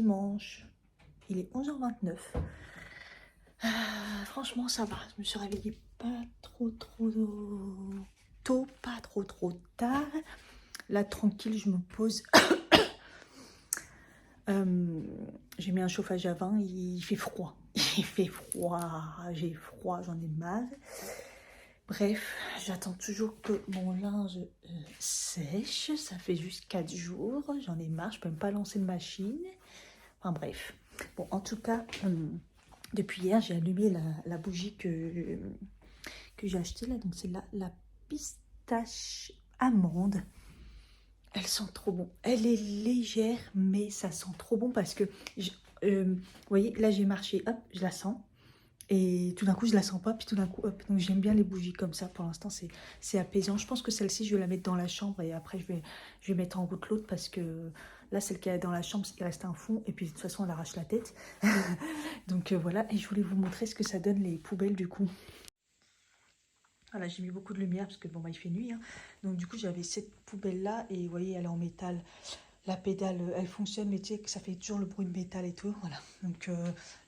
dimanche. Il est 11h29. Franchement, ça va. Je me suis réveillée pas trop tôt, pas trop tard. Là, tranquille, je me pose. J'ai mis un chauffage à vin. Il fait froid. Il fait froid. J'ai froid, j'en ai marre. Bref, j'attends toujours que mon linge sèche. Ça fait juste 4 jours. J'en ai marre. Je peux même pas lancer de machine. Enfin bref. Bon, en tout cas, depuis hier, j'ai allumé la bougie que j'ai achetée. Là. Donc c'est la pistache amande. Elle sent trop bon. Elle est légère, mais ça sent trop bon parce que, vous voyez, là j'ai marché, hop, je la sens. Et tout d'un coup, je la sens pas, puis tout d'un coup, hop. Donc j'aime bien les bougies comme ça. Pour l'instant, c'est apaisant. Je pense que celle-ci, je vais la mettre dans la chambre et après, je vais mettre en route l'autre parce que là, celle qui est dans la chambre, il reste un fond et puis de toute façon, elle arrache la tête. Donc voilà, et je voulais vous montrer ce que ça donne les poubelles du coup. Voilà, j'ai mis beaucoup de lumière parce que bon, bah, il fait nuit. Hein. Donc du coup, j'avais cette poubelle-là et vous voyez, elle est en métal. La pédale, elle fonctionne, mais tu sais que ça fait toujours le bruit de métal et tout. Voilà. Donc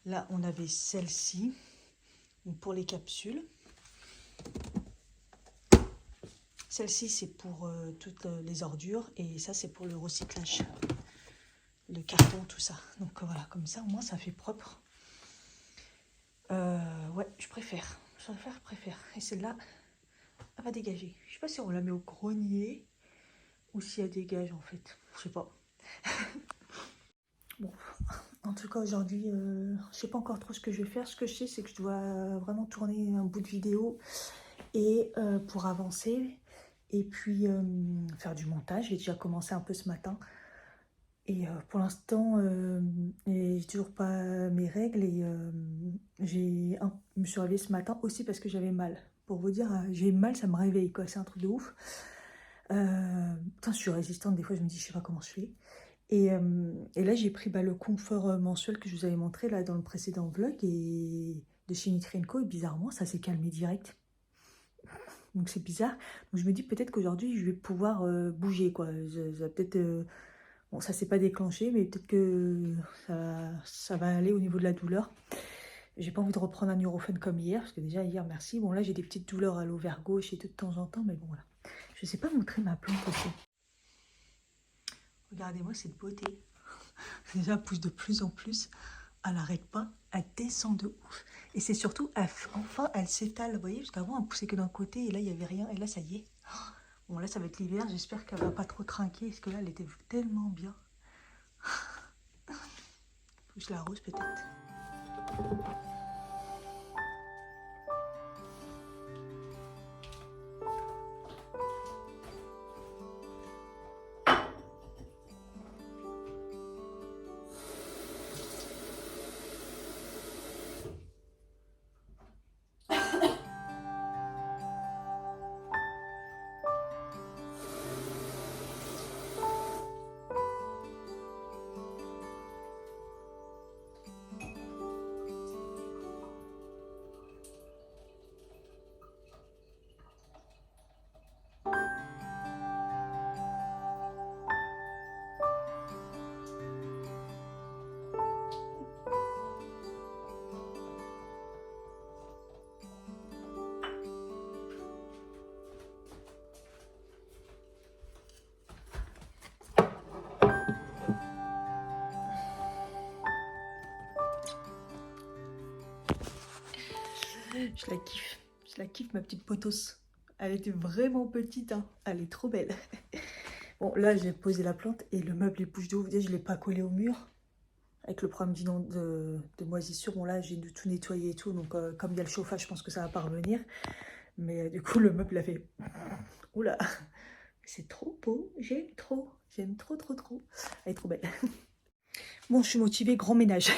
là, on avait celle-ci. Pour les capsules. Celle-ci, c'est pour toutes les ordures. Et ça, c'est pour le recyclage. Le carton, tout ça. Donc voilà, comme ça, au moins, ça fait propre. Ouais, je préfère. Je préfère. Et celle-là, elle va dégager. Je sais pas si on la met au grenier ou si elle dégage, en fait. Je sais pas. Bon, en tout cas, aujourd'hui, je sais pas encore trop ce que je vais faire. Ce que je sais, c'est que je dois vraiment tourner un bout de vidéo et pour avancer et puis faire du montage. J'ai déjà commencé un peu ce matin et pour l'instant j'ai toujours pas mes règles et je me suis réveillée ce matin aussi parce que j'avais mal. Pour vous dire, j'ai mal, ça me réveille quoi, c'est un truc de ouf. Putain, je suis résistante, des fois je me dis je sais pas comment je fais. Et là j'ai pris le confort mensuel que je vous avais montré là dans le précédent vlog et de chez Nutri&Co et bizarrement ça s'est calmé direct. Donc c'est bizarre. Donc je me dis peut-être qu'aujourd'hui je vais pouvoir bouger quoi. Peut-être bon ça s'est pas déclenché mais peut-être que ça va aller au niveau de la douleur. J'ai pas envie de reprendre un Nurofen comme hier parce que déjà hier merci. Bon là j'ai des petites douleurs à l'ovaire gauche et tout de temps en temps mais bon voilà. Je sais pas montrer ma plante aussi. Regardez-moi cette beauté. Déjà elle pousse de plus en plus. Elle n'arrête pas, elle descend de ouf. Et c'est surtout, enfin, elle s'étale, vous voyez, parce qu'avant, elle poussait que d'un côté, et là, il n'y avait rien, et là, ça y est. Bon, là, ça va être l'hiver, j'espère qu'elle va pas trop trinquer, parce que là, elle était tellement bien. Faut que je l'arrose, peut-être. Je la kiffe ma petite potos. Elle était vraiment petite, hein. Elle est trop belle. Bon, là, j'ai posé la plante et le meuble est bouche de ouf. Déjà, je ne l'ai pas collé au mur. Avec le problème de moisissure, bon là, j'ai dû tout nettoyer et tout. Donc, comme il y a le chauffage, je pense que ça va pas revenir. Mais du coup, le meuble a fait... Oula, c'est trop beau. J'aime trop. J'aime trop. Elle est trop belle. Bon, je suis motivée, grand ménage.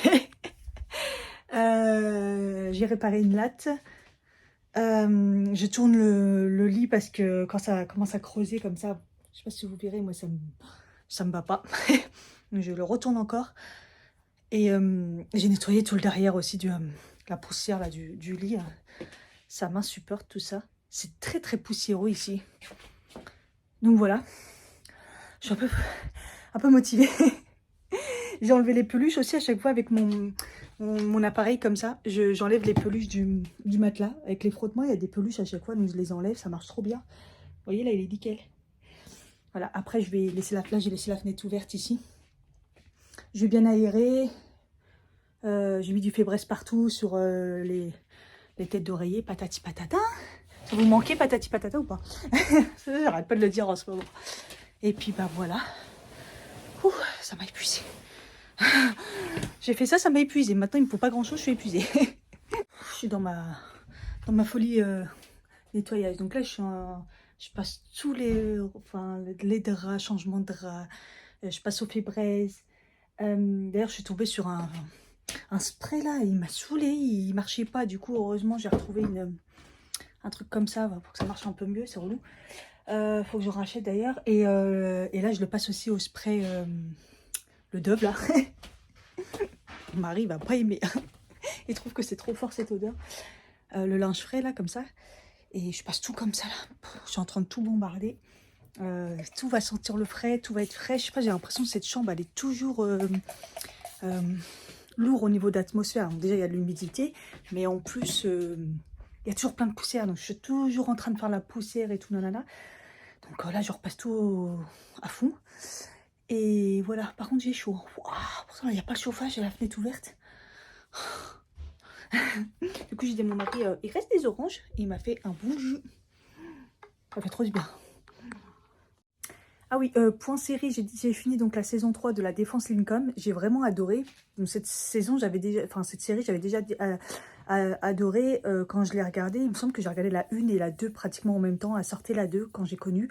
J'ai réparé une latte. Je tourne le lit parce que quand ça commence à creuser comme ça, je sais pas si vous verrez, moi ça me va pas. Je le retourne encore. Et j'ai nettoyé tout le derrière aussi la poussière là, du lit. Ça m'insupporte tout ça. C'est très poussiéreux ici. Donc voilà. Je suis un peu motivée. J'ai enlevé les peluches aussi à chaque fois avec mon appareil comme ça. J'enlève les peluches du matelas. Avec les frottements, il y a des peluches à chaque fois, donc je les enlève, ça marche trop bien. Vous voyez, là, il est nickel. Voilà, après, je vais laisser là, j'ai laissé la fenêtre ouverte ici. Je vais bien aérer. J'ai mis du Fébreze partout sur les têtes d'oreiller. Patati patata. Ça vous manquait patati patata ou pas? J'arrête pas de le dire en ce moment. Et puis, bah voilà. Ouh, ça m'a épuisé. J'ai fait ça, ça m'a épuisé. Maintenant, il me faut pas grand chose, je suis épuisée. Je suis dans ma folie nettoyage. Donc là, je passe tous les draps, changement de draps. Je passe au Fébreze. D'ailleurs, je suis tombée sur un spray là, il m'a saoulé, il marchait pas. Du coup, heureusement, j'ai retrouvé un truc comme ça pour que ça marche un peu mieux, c'est relou. Faut que je rachète d'ailleurs. Et là, je le passe aussi au spray, le Dove là. Mon mari va pas aimer. Il trouve que c'est trop fort cette odeur. Le linge frais là, comme ça. Et je passe tout comme ça là. Je suis en train de tout bombarder. Tout va sentir le frais, tout va être frais. Je sais pas, j'ai l'impression que cette chambre, elle est toujours lourde au niveau d'atmosphère. Déjà, il y a de l'humidité, mais en plus, il y a toujours plein de poussière. Donc, je suis toujours en train de faire la poussière et tout, nanana. Donc là, je repasse tout à fond. Et voilà, par contre, j'ai chaud. Wow, pourtant, il n'y a pas le chauffage, j'ai la fenêtre ouverte. Du coup, j'ai dit à mon mari, il reste des oranges. Et il m'a fait un bon jus. Ça fait trop du bien. Ah oui, point série, j'ai fini donc la saison 3 de La Défense Lincoln. J'ai vraiment adoré. Donc cette saison, cette série, j'avais déjà adoré quand je l'ai regardée. Il me semble que j'ai regardé la 1 et la 2 pratiquement en même temps. Elle sortait la 2 quand j'ai connu.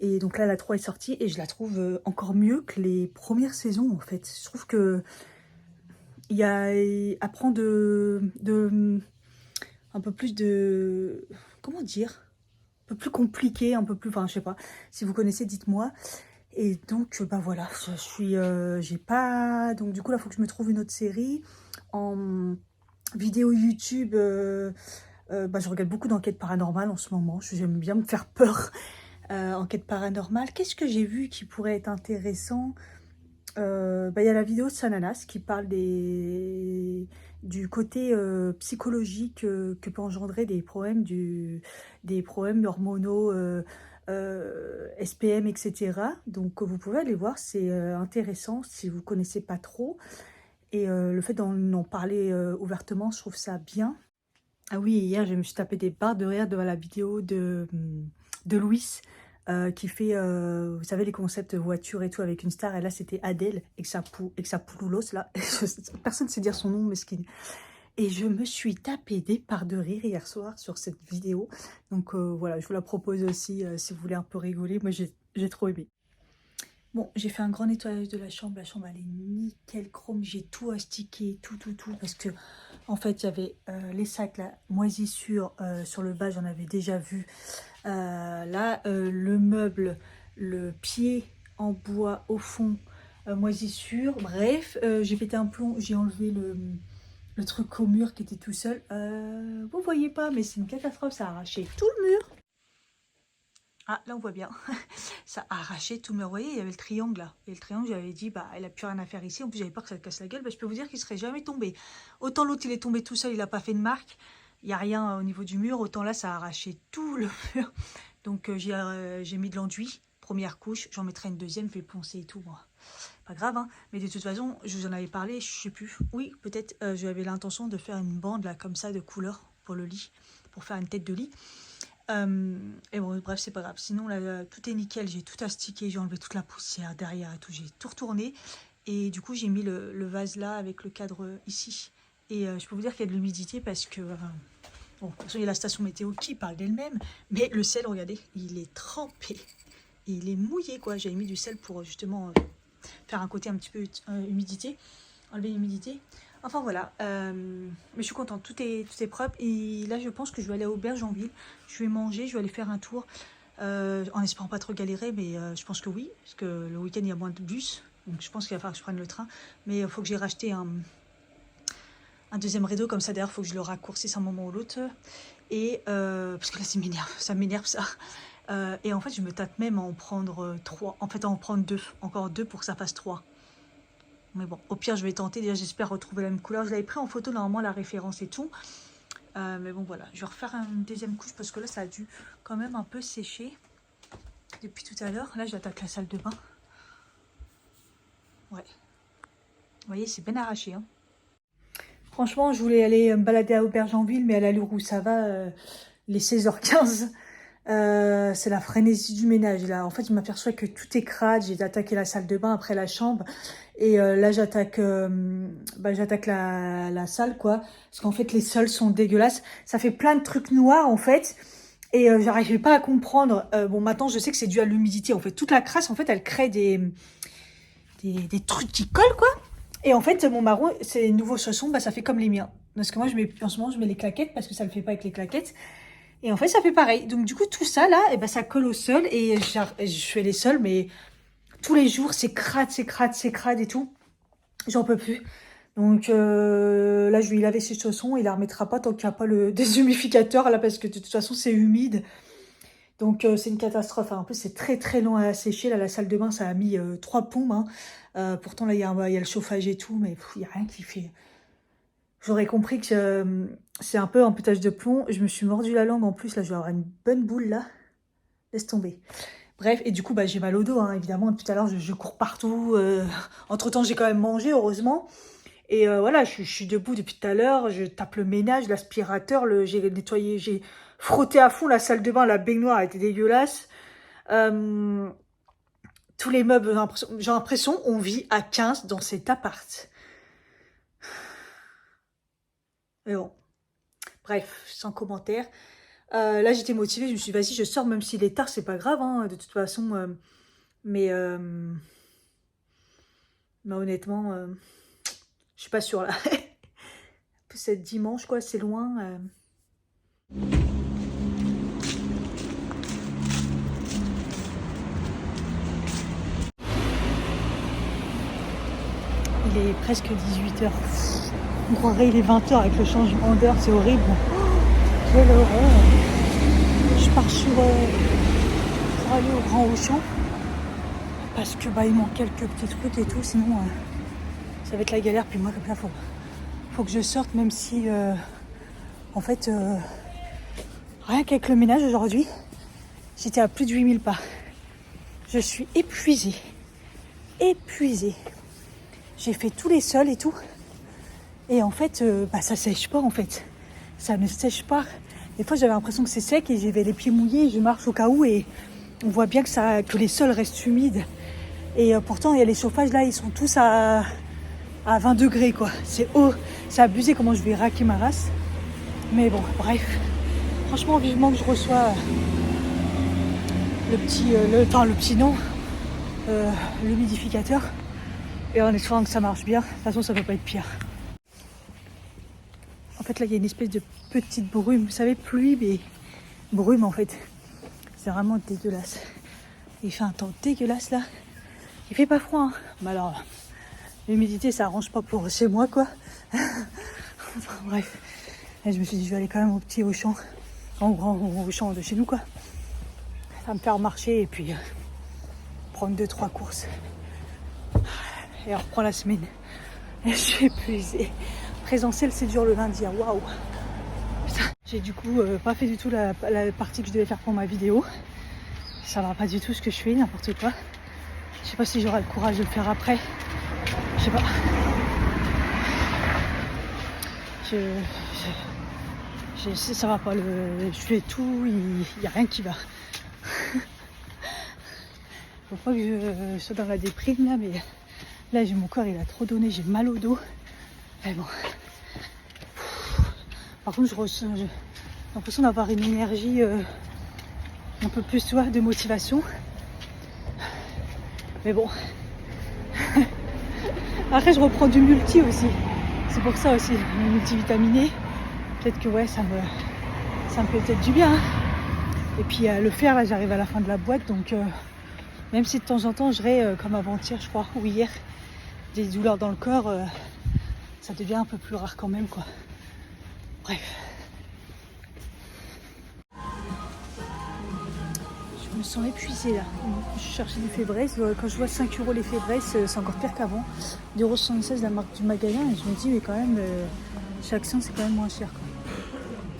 Et donc là, la 3 est sortie et je la trouve encore mieux que les premières saisons en fait. Je trouve que elle prend un peu plus de... Comment dire? Un peu plus compliqué, un peu plus... Enfin, je sais pas. Si vous connaissez, dites-moi. Et donc, bah voilà, je suis... j'ai pas... Donc, du coup, là, il faut que je me trouve une autre série. En vidéo YouTube, bah, je regarde beaucoup d'enquêtes paranormales en ce moment. J'aime bien me faire peur. Enquête paranormale. Qu'est-ce que j'ai vu qui pourrait être intéressant? Bah, y a la vidéo de Sananas qui parle du côté psychologique que peut engendrer des problèmes, des problèmes hormonaux, SPM, etc. Donc vous pouvez aller voir, c'est intéressant si vous ne connaissez pas trop. Et le fait d'en parler ouvertement, je trouve ça bien. Ah oui, hier je me suis tapé des barres de rire devant la vidéo de Louis. Qui fait, vous savez, les concepts voiture et tout avec une star. Et là, c'était Adèle, Exapouloulos, là. Personne ne sait dire son nom, mesquine. Et je me suis tapé des parts de rire hier soir sur cette vidéo. Donc voilà, je vous la propose aussi si vous voulez un peu rigoler. Moi, j'ai trop aimé. Bon, j'ai fait un grand nettoyage de la chambre. La chambre, elle est nickel chrome. J'ai tout astiqué, tout. Parce que, en fait, il y avait les sacs, la moisissure sur le bas, j'en avais déjà vu. Là, le meuble, le pied en bois au fond, moisissure. Bref, j'ai pété un plomb. J'ai enlevé le truc au mur qui était tout seul. Vous voyez pas, mais c'est une catastrophe. Ça a arraché tout le mur. Ah, là on voit bien, ça a arraché tout le mur. Vous voyez, il y avait le triangle là. Et le triangle, j'avais dit, bah, elle a plus rien à faire ici. En plus, j'avais peur que ça casse la gueule. Bah, je peux vous dire qu'il serait jamais tombé. Autant l'autre, il est tombé tout seul, il n'a pas fait de marque. Il n'y a rien au niveau du mur. Autant là, ça a arraché tout le mur. Donc, j'ai mis de l'enduit. Première couche, j'en mettrai une deuxième, je vais poncer et tout. Bon, pas grave, hein. Mais de toute façon, je vous en avais parlé, je sais plus. Oui, peut-être, j'avais l'intention de faire une bande là, comme ça, de couleur pour le lit. Pour faire une tête de lit. Et bon, bref, c'est pas grave. Sinon, là, tout est nickel. J'ai tout astiqué, j'ai enlevé toute la poussière derrière et tout. J'ai tout retourné. Et du coup, j'ai mis le vase là avec le cadre ici. Et je peux vous dire qu'il y a de l'humidité parce que... bon, de toute façon, il y a la station météo qui parle d'elle-même. Mais le sel, regardez, il est trempé. Il est mouillé, quoi. J'avais mis du sel pour justement faire un côté un petit peu humidité. Enlever l'humidité. Enfin voilà, mais je suis contente, tout est propre. Et là, je pense que je vais aller à Aubergenville. Je vais manger, je vais aller faire un tour. En espérant pas trop galérer, mais je pense que oui. Parce que le week-end, il y a moins de bus. Donc je pense qu'il va falloir que je prenne le train. Mais il faut que j'ai racheté un deuxième rideau. Comme ça, d'ailleurs, il faut que je le raccourcisse un moment ou l'autre. Et parce que là, ça m'énerve ça. Et en fait, je me tâte même à en prendre 3. En fait, à en prendre 2. Encore 2 pour que ça fasse 3. Mais bon, au pire, je vais tenter. Déjà, j'espère retrouver la même couleur. Je l'avais pris en photo, normalement, la référence et tout. Mais bon, voilà. Je vais refaire une deuxième couche parce que là, ça a dû quand même un peu sécher depuis tout à l'heure. Là, j'attaque la salle de bain. Ouais. Vous voyez, c'est bien arraché. Hein. Franchement, je voulais aller me balader à Aubergenville, mais à l'allure où ça va, les 16h15, c'est la frénésie du ménage. Là, en fait, je m'aperçois que tout est crade. J'ai attaqué la salle de bain, après la chambre. Et là, j'attaque la salle, quoi. Parce qu'en fait, les sols sont dégueulasses. Ça fait plein de trucs noirs, en fait. Et j'arrivais pas à comprendre. Bon, maintenant, je sais que c'est dû à l'humidité. En fait, toute la crasse, en fait, elle crée des trucs qui collent, quoi. Et en fait, mon marron, ces nouveaux chaussons, bah, ça fait comme les miens. Parce que moi, en ce moment, je mets les claquettes parce que ça ne le fait pas avec les claquettes. Et en fait, ça fait pareil. Donc, du coup, tout ça, là, et ben, ça colle au sol. Et je fais les sols, mais tous les jours, c'est crade, c'est crade, c'est crade et tout. J'en peux plus. Donc, là, je vais lui laver ses chaussons. Il ne les remettra pas tant qu'il n'y a pas le déshumificateur, là, parce que de toute façon, c'est humide. Donc, c'est une catastrophe. En plus, c'est très, très long à sécher. Là, la salle de bain, ça a mis 3 plombes. Hein. Pourtant, là, il y a le chauffage et tout, mais il n'y a rien qui fait. J'aurais compris que c'est un peu un pétage de plomb. Je me suis mordu la langue en plus. Là, je vais avoir une bonne boule, là. Laisse tomber. Bref, et du coup, bah, j'ai mal au dos, hein, évidemment. Tout à l'heure, je cours partout. Entre-temps, j'ai quand même mangé, heureusement. Et voilà, je suis debout depuis tout à l'heure. Je tape le ménage, l'aspirateur. J'ai nettoyé, j'ai frotté à fond la salle de bain. La baignoire a été dégueulasse. Tous les meubles, j'ai l'impression on vit à 15 dans cet appart. Mais bon, bref, sans commentaire. Là, j'étais motivée, je me suis dit, vas-y, je sors, même s'il est tard, c'est pas grave, hein, de toute façon. Mais honnêtement, je suis pas sûre, là. C'est dimanche, quoi, c'est loin. Il est presque 18h. On croirait il est 20h avec le changement d'heure, c'est horrible. Oh, quelle horreur. Je pars pour aller au Grand Auchan. Parce que bah, il manque quelques petits trucs et tout, sinon ça va être la galère. Puis moi, comme ça, faut que je sorte, même si en fait, rien qu'avec le ménage aujourd'hui, j'étais à plus de 8000 pas. Je suis épuisée. Épuisée. J'ai fait tous les sols et tout. Et en fait, ça sèche pas en fait. Ça ne sèche pas. Des fois, j'avais l'impression que c'est sec et j'avais les pieds mouillés. Je marche au cas où et on voit bien que les sols restent humides. Et pourtant, il y a les chauffages là, ils sont tous à 20 degrés quoi. C'est abusé comment je vais raquer ma race. Mais bon, bref. Franchement, vivement que je reçois l'humidificateur. Et en espérant que ça marche bien. De toute façon, ça peut pas être pire. En fait, là, il y a une espèce de petite brume. Vous savez, pluie, mais brume, en fait. C'est vraiment dégueulasse. Il fait un temps dégueulasse, là. Il fait pas froid, hein. Mais alors, l'humidité, ça arrange pas pour chez moi, quoi. Enfin, bref. Et je me suis dit, je vais aller quand même au petit Auchan. En grand Auchan de chez nous, quoi. Ça va me faire marcher et puis prendre 2-3 courses. Et on reprend la semaine. Et je suis épuisée. Présentiel, c'est dur le lundi. Waouh. J'ai du coup pas fait du tout la partie que je devais faire pour ma vidéo. Ça va pas du tout ce que je fais, n'importe quoi. Je sais pas si j'aurai le courage de le faire après. Je sais pas. Ça va pas. Je fais tout, il y a rien qui va. Faut pas que je sois dans la déprime là, mais là mon corps il a trop donné, j'ai mal au dos. Mais bon. Par contre, j'ai l'impression d'avoir une énergie un peu plus de motivation. Mais bon. Après, je reprends du multi aussi. C'est pour ça aussi, le multivitaminé. Peut-être que ouais, ça me fait peut-être du bien. Hein. Et puis le faire, là, j'arrive à la fin de la boîte. Donc, même si de temps en temps, j'aurais, comme avant-hier, je crois, ou hier, des douleurs dans le corps, ça devient un peu plus rare quand même, quoi. Bref. Je me sens épuisée là. Je cherchais du Févresse. Quand je vois 5 € les Févresse, c'est encore pire qu'avant. 2,76 € la marque du magasin. Et je me dis, mais quand même, chez Action, c'est quand même moins cher. Quoi.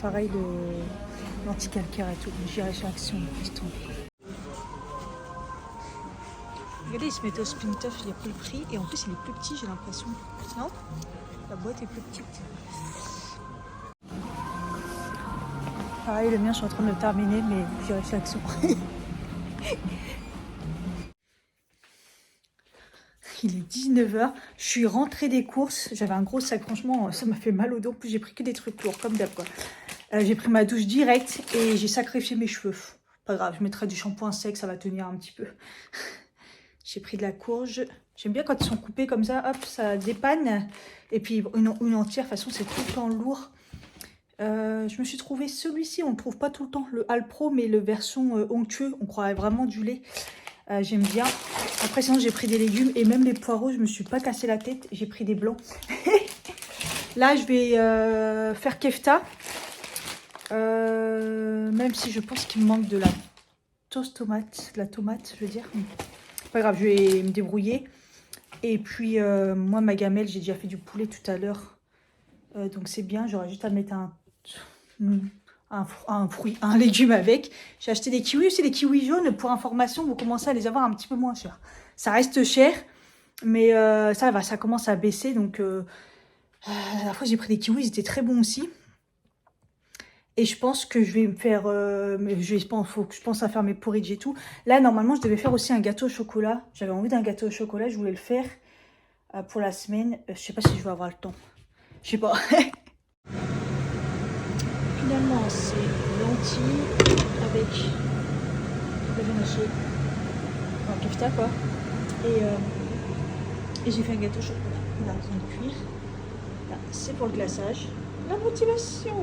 Pareil, l'anticalcaire et tout. J'irai chez Action, piston. Regardez, ils se mettent au spin-tuff, il n'y a plus le prix. Et en plus, il est plus petit, j'ai l'impression. Non ? La boîte est plus petite. Pareil, le mien, je suis en train de le terminer, mais j'irai chez Action. Il est 19 h. Je suis rentrée des courses. J'avais un gros sac. Franchement, ça m'a fait mal au dos. En plus, j'ai pris que des trucs lourds, comme d'hab. J'ai pris ma douche directe et j'ai sacrifié mes cheveux. Pas grave, je mettrai du shampoing sec, ça va tenir un petit peu. J'ai pris de la courge. J'aime bien quand ils sont coupés comme ça. Hop, ça dépanne. Et puis, une entière. De toute façon, c'est tout le temps lourd. Je me suis trouvé celui-ci. On ne le trouve pas tout le temps. Le Alpro, mais le version onctueux. On croirait vraiment du lait. J'aime bien. Après, sinon, j'ai pris des légumes. Et même les poireaux, je me suis pas cassé la tête. J'ai pris des blancs. Là, je vais faire kefta. Même si je pense qu'il me manque de la toast tomate. De la tomate, je veux dire. Pas grave, je vais me débrouiller. Et puis, moi, ma gamelle, j'ai déjà fait du poulet tout à l'heure. Donc, c'est bien. J'aurais juste à mettre un fruit, un légume avec. J'ai acheté des kiwis aussi, des kiwis jaunes. Pour information, vous commencez à les avoir un petit peu moins chers. Ça reste cher, mais ça va, ça commence à baisser. Donc, la dernière fois, j'ai pris des kiwis, ils étaient très bons aussi. Et je pense que je vais me faire... faut que je pense à faire mes porridge et tout. Là, normalement, je devais faire aussi un gâteau au chocolat. J'avais envie d'un gâteau au chocolat. Je voulais le faire pour la semaine. Je sais pas si je vais avoir le temps. Je sais pas. Finalement, c'est lentilles avec la viande hachée. Enfin, kefta, quoi. Et j'ai fait un gâteau au chocolat. Là, il vient de cuire. Là, c'est pour le glaçage. La motivation.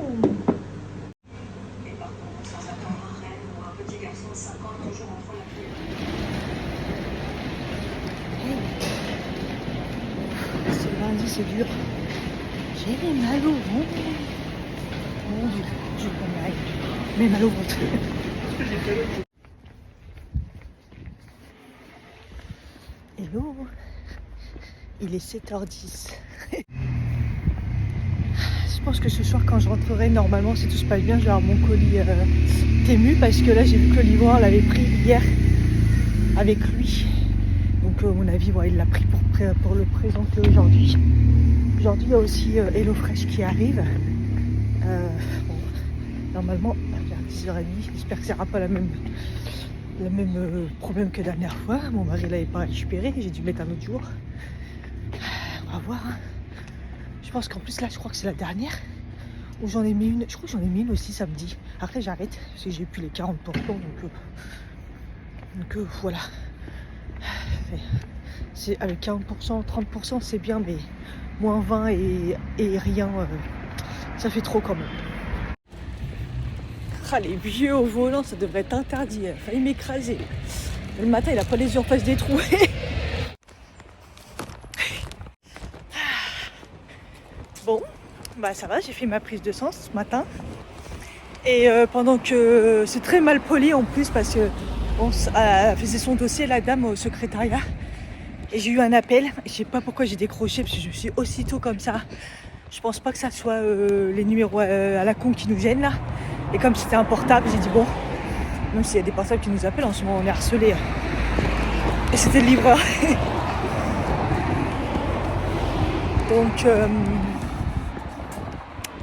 C'est lundi, c'est dur. J'ai mal au ventre. Mon Dieu, je vais mal. Mais mal au ventre. Hello. Il est 7 h 10. Je pense que ce soir, quand je rentrerai, normalement, si tout se passe bien, je vais avoir mon colis Temu. Parce que là, j'ai vu que le livreur l'avait pris hier avec lui. Donc, à mon avis, ouais, il l'a pris pour le présenter aujourd'hui. Aujourd'hui, il y a aussi HelloFresh qui arrive. Bon, normalement, vers 10 h 30. J'espère que ça n'aura pas le même problème que la dernière fois. Mon mari l'avait pas récupéré. J'ai dû mettre un autre jour. On va voir. Hein. Je pense qu'en plus, là, je crois que c'est la dernière. Où j'en ai mis une. Je crois que j'en ai mis une aussi samedi. Après, j'arrête. Parce que j'ai plus les 40%. Donc voilà. C'est avec 40%, 30%, c'est bien. Mais moins 20 et rien, ça fait trop quand même. Ah, les vieux au volant, ça devrait être interdit. Il a failli m'écraser. Le matin, il a pas les yeux en face des trous. Bon, bah ça va, j'ai fait ma prise de sang ce matin. Et pendant que c'est très mal poli en plus parce que bon, elle faisait son dossier, la dame au secrétariat. Et j'ai eu un appel. Je sais pas pourquoi j'ai décroché parce que je suis aussitôt comme ça. Je pense pas que ça soit les numéros à la con qui nous gênent là. Et comme c'était un portable, j'ai dit bon, même s'il y a des portables qui nous appellent, en ce moment on est harcelés. Et c'était le livreur. Donc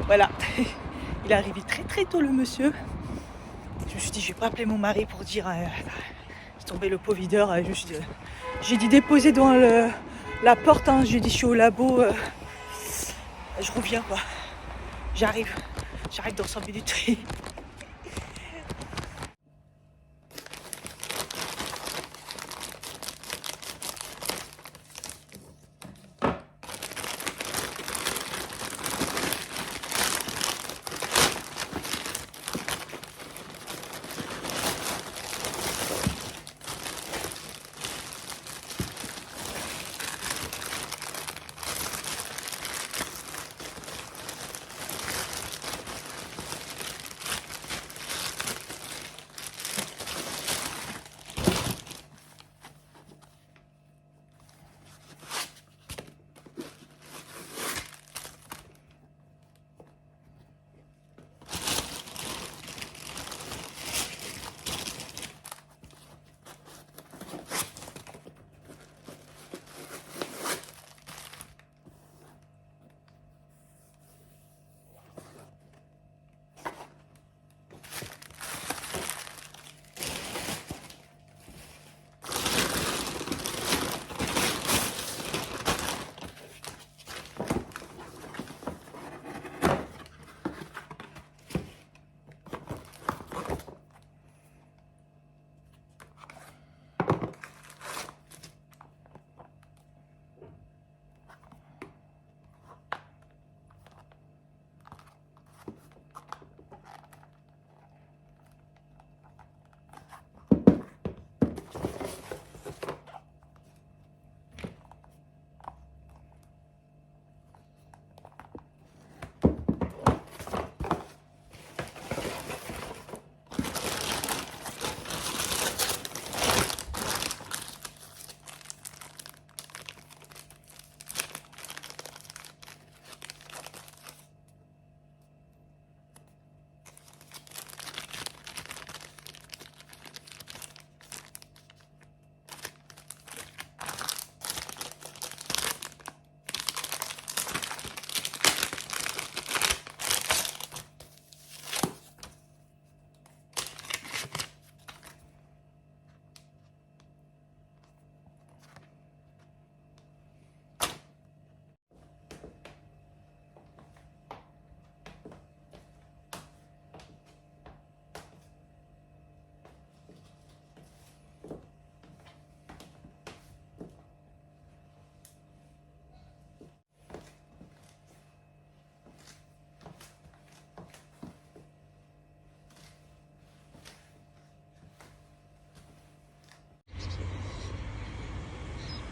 voilà. Il est arrivé très très tôt le monsieur. Je me suis dit je vais pas appeler mon mari pour dire c'est tombé le pot videur. J'ai dit déposer devant la porte, hein. J'ai dit je suis au labo. Je reviens quoi. J'arrive dans 5 minutes.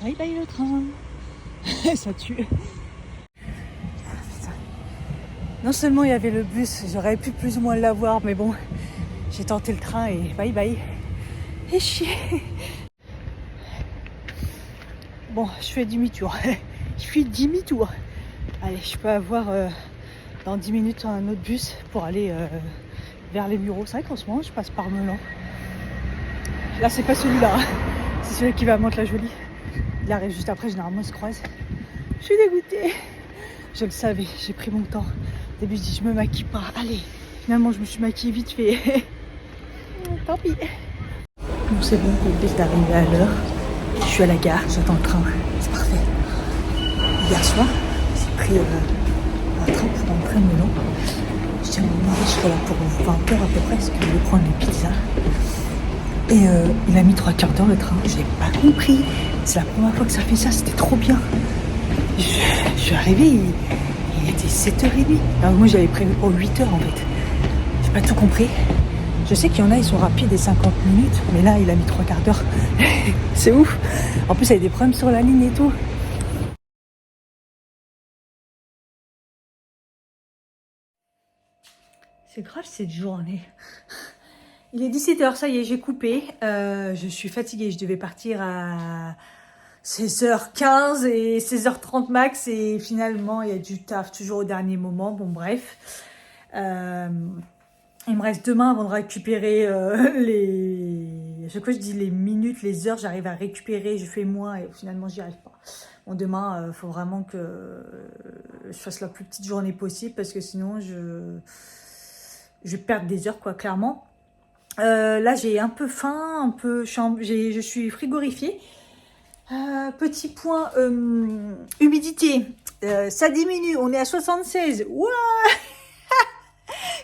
Bye bye le train. Ça tue. Non seulement il y avait le bus, j'aurais pu plus ou moins l'avoir, mais bon, j'ai tenté le train et bye bye. Et chier. Bon, je fais demi-tour. Je fais demi-tour. Allez, je peux avoir dans 10 minutes un autre bus pour aller vers les bureaux. C'est vrai qu'en ce moment, je passe par Melun. Là, c'est pas celui-là. C'est celui qui va à Mantes-la-Jolie. Il arrive juste après, généralement, il se croise. Je suis dégoûtée. Je le savais, j'ai pris mon temps. Au début, je dis, je me maquille pas. Allez, finalement, je me suis maquillée vite fait. Tant pis. Bon, c'est bon, le but d'arriver à l'heure. Je suis à la gare, j'attends le train. C'est parfait. Hier soir, j'ai pris un train pour rentrer à Melun. Je dis à mon mari, je serai là pour 20h à peu près, parce que je vais prendre les pizzas. Et il a mis 3/4 d'heure le train. J'ai pas compris. C'est la première fois que ça fait ça, c'était trop bien. Je suis arrivée, il était 7h30. Alors moi j'avais prévu pour 8h en fait. J'ai pas tout compris. Je sais qu'il y en a, ils sont rapides des 50 minutes, mais là il a mis 3/4 d'heure. C'est ouf. En plus il y avait des problèmes sur la ligne et tout. C'est grave cette journée. Il est 17h, ça y est, j'ai coupé. Je suis fatiguée, je devais partir à 16h15 et 16h30 max. Et finalement, il y a du taf toujours au dernier moment. Bon, bref. Il me reste demain avant de récupérer les... À chaque fois, je dis les minutes, les heures, j'arrive à récupérer, je fais moins et finalement, j'y arrive pas. Bon, demain, il faut vraiment que je fasse la plus petite journée possible parce que sinon, je perds des heures, quoi, clairement. Là, j'ai un peu faim, je suis frigorifiée. Petit point, humidité, ça diminue, on est à 76. Ouah.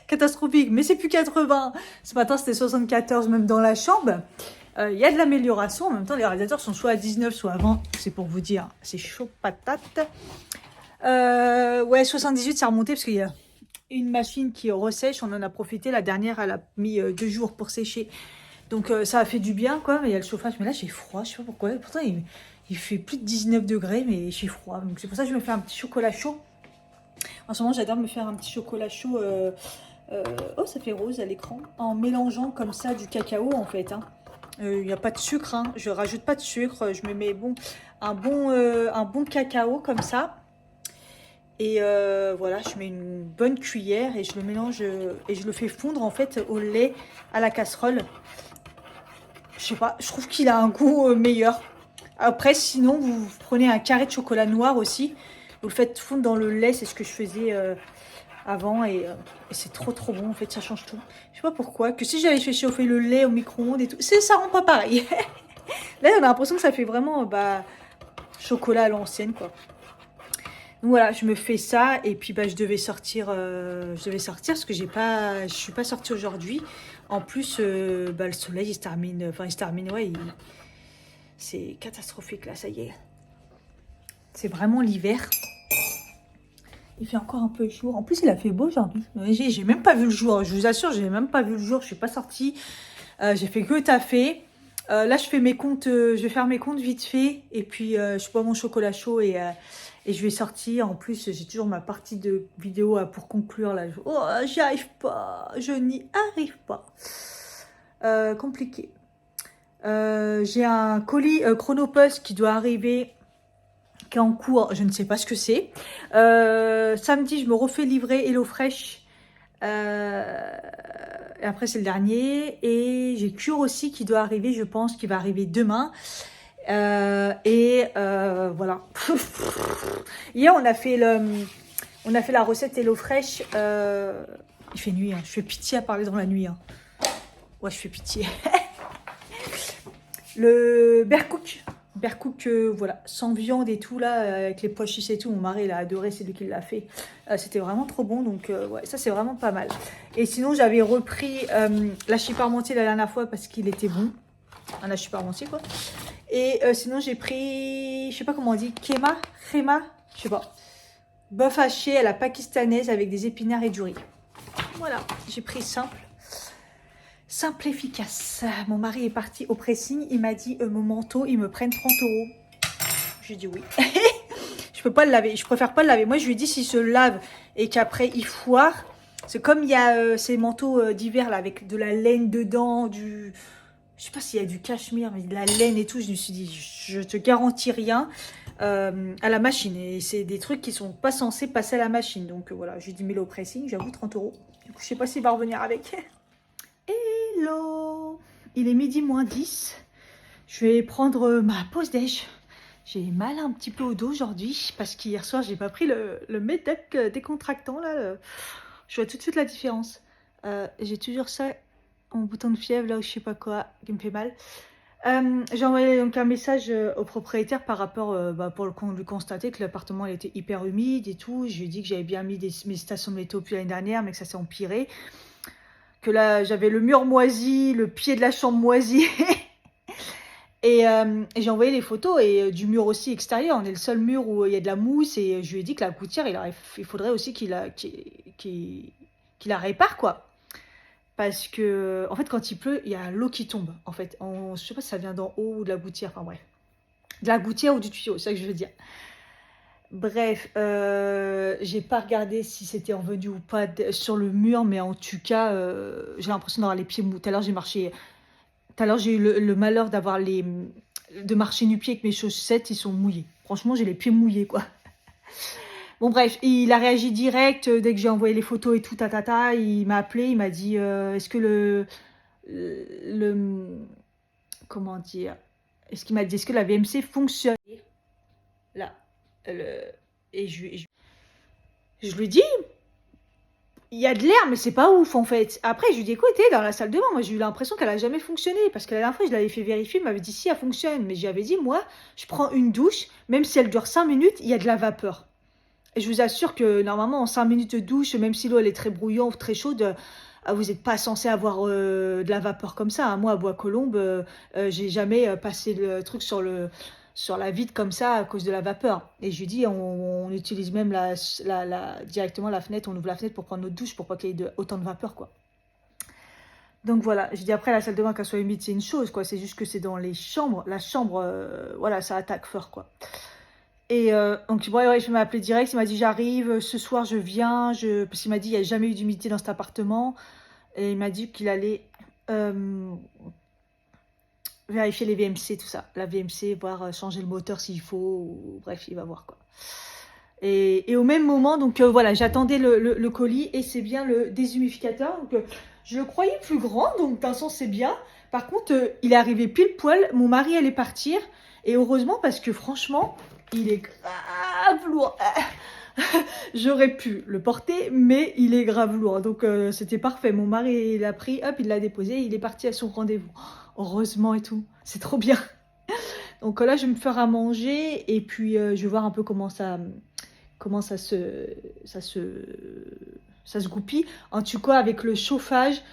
Catastrophique, mais c'est plus 80. Ce matin, c'était 74, même dans la chambre. Il y a de l'amélioration. En même temps, les radiateurs sont soit à 19, soit à 20. C'est pour vous dire, c'est chaud patate. Ouais, 78, c'est remonté parce qu'il y a une machine qui ressèche. On en a profité. La dernière, elle a mis 2 jours pour sécher. Donc, ça a fait du bien, quoi. Mais il y a le chauffage. Mais là, j'ai froid. Je sais pas pourquoi. Pourtant, il fait plus de 19 degrés, mais j'ai froid. Donc, c'est pour ça que je me fais un petit chocolat chaud. En ce moment, j'adore me faire un petit chocolat chaud. Oh, ça fait rose à l'écran. En mélangeant comme ça du cacao, en fait. Il n'y a pas de sucre. Je rajoute pas de sucre. Je me mets un bon cacao comme ça. Et voilà, je mets une bonne cuillère et je le mélange et je le fais fondre en fait au lait à la casserole. Je sais pas, je trouve qu'il a un goût meilleur. Après, sinon, vous prenez un carré de chocolat noir aussi. Vous le faites fondre dans le lait, c'est ce que je faisais avant et c'est trop bon. En fait, ça change tout. Je sais pas pourquoi. Que si j'avais fait chauffer le lait au micro-ondes et tout, ça rend pas pareil. Là, on a l'impression que ça fait vraiment chocolat à l'ancienne, quoi. Donc voilà, je me fais ça et puis je devais sortir parce que je suis pas sortie aujourd'hui. En plus, le soleil il se termine, ouais, c'est catastrophique là, ça y est. C'est vraiment l'hiver. Il fait encore un peu chaud. En plus, il a fait beau aujourd'hui. J'ai même pas vu le jour. Je vous assure, j'ai même pas vu le jour. Je suis pas sortie. J'ai fait que taffer. Là, je vais faire mes comptes vite fait. Et puis, je bois mon chocolat chaud et je vais sortir. En plus, j'ai toujours ma partie de vidéo pour conclure. Là. Oh, j'y arrive pas. Je n'y arrive pas. Compliqué. J'ai un colis Chronopost qui doit arriver, qui est en cours. Je ne sais pas ce que c'est. Samedi, je me refais livrer HelloFresh. Et après, c'est le dernier. Et j'ai Cure aussi qui doit arriver, je pense, qui va arriver demain. Voilà. Hier, on a fait la recette HelloFresh. Il fait nuit. Je fais pitié à parler dans la nuit. Ouais, je fais pitié. Le Bercook, voilà, sans viande et tout, là, avec les pois chiches et tout. Mon mari, il a adoré, c'est lui qui l'a fait. C'était vraiment trop bon, donc ouais, ça, c'est vraiment pas mal. Et sinon, j'avais repris l'hachis parmentier la dernière fois parce qu'il était bon. Un hachis parmentier, quoi. Et sinon, j'ai pris, je sais pas comment on dit, Khema, je sais pas. Bœuf haché à la pakistanaise avec des épinards et du riz. Voilà, j'ai pris simple. Simple, efficace. Mon mari est parti au pressing. Il m'a dit, mon manteau, ils me prennent 30 €. Je lui ai dit oui. Je peux pas le laver, je préfère pas le laver. Moi, je lui ai dit s'il se lave et qu'après il foire, c'est comme il y a ces manteaux d'hiver là avec de la laine dedans, je sais pas s'il y a du cachemire, mais de la laine et tout. Je me suis dit, je te garantis rien à la machine. Et c'est des trucs qui sont pas censés passer à la machine. Donc voilà, j'ai dit, mets-le au pressing, j'avoue 30 €. Du coup, je sais pas s'il va revenir avec. Hello! Il est midi moins 10. Je vais prendre ma pause déj. J'ai mal un petit peu au dos aujourd'hui parce qu'hier soir, j'ai pas pris le médoc décontractant. Là, je vois tout de suite la différence. J'ai toujours ça en bouton de fièvre, là où je sais pas quoi, qui me fait mal. J'ai envoyé donc un message au propriétaire par rapport, pour lui constater que l'appartement était hyper humide et tout. Je lui ai dit que j'avais bien mis mes stations météo depuis l'année dernière, mais que ça s'est empiré. Que là, j'avais le mur moisi, le pied de la chambre moisi. Et j'ai envoyé les photos et du mur aussi extérieur. On est le seul mur où il y a de la mousse. Et je lui ai dit que la gouttière, il faudrait aussi qu'il la répare, quoi. Parce que, en fait, quand il pleut, il y a l'eau qui tombe. En fait, je sais pas si ça vient d'en haut ou de la gouttière. Enfin bref. De la gouttière ou du tuyau, c'est ça que je veux dire. Bref, j'ai pas regardé si c'était revenu ou pas sur le mur. Mais en tout cas, j'ai l'impression d'avoir les pieds mous. Tout à l'heure, j'ai eu le malheur de marcher nu-pied avec mes chaussettes, ils sont mouillés. Franchement, j'ai les pieds mouillés, quoi. Bon, bref, il a réagi direct dès que j'ai envoyé les photos et tout, il m'a appelé, il m'a dit, est-ce que comment dire, est-ce que la VMC fonctionne? Là, et je lui dis, il y a de l'air, mais c'est pas ouf en fait. Après, je lui dis, écoutez, dans la salle de bain, moi j'ai eu l'impression qu'elle a jamais fonctionné. Parce que la dernière fois, je l'avais fait vérifier, elle m'avait dit si elle fonctionne. Mais j'avais dit, moi, je prends une douche, même si elle dure 5 minutes, il y a de la vapeur. Et je vous assure que normalement, en 5 minutes de douche, même si l'eau elle est très brouillante, très chaude, vous n'êtes pas censé avoir de la vapeur comme ça. Moi, à Bois-Colombes, j'ai jamais passé le truc sur la vitre comme ça à cause de la vapeur. Et je lui dis, on utilise même directement la fenêtre, on ouvre la fenêtre pour prendre notre douche pour pas qu'il y ait autant de vapeur, quoi. Donc voilà, je dis après la salle de bain qu'elle soit humide, c'est une chose, quoi. C'est juste que c'est dans les chambres, la chambre, voilà, ça attaque fort, quoi. Et donc ouais, il m'a appelé direct, il m'a dit j'arrive, ce soir je viens, parce qu'il m'a dit il n'y a jamais eu d'humidité dans cet appartement. Et il m'a dit qu'il allait vérifier les VMC, tout ça. La VMC, voir changer le moteur s'il faut, ou, bref, il va voir, quoi. Et au même moment, donc voilà, j'attendais le colis et c'est bien le déshumificateur. Donc je le croyais plus grand, donc d'un sens c'est bien. Par contre, il est arrivé pile poil, mon mari allait partir. Et heureusement parce que franchement, il est grave lourd. J'aurais pu le porter, mais il est grave lourd. Donc c'était parfait. Mon mari l'a pris, hop, il l'a déposé, il est parti à son rendez-vous. Heureusement et tout. C'est trop bien. Donc là, je vais me faire à manger et puis je vais voir un peu comment ça se goupille. En tout cas, avec le chauffage,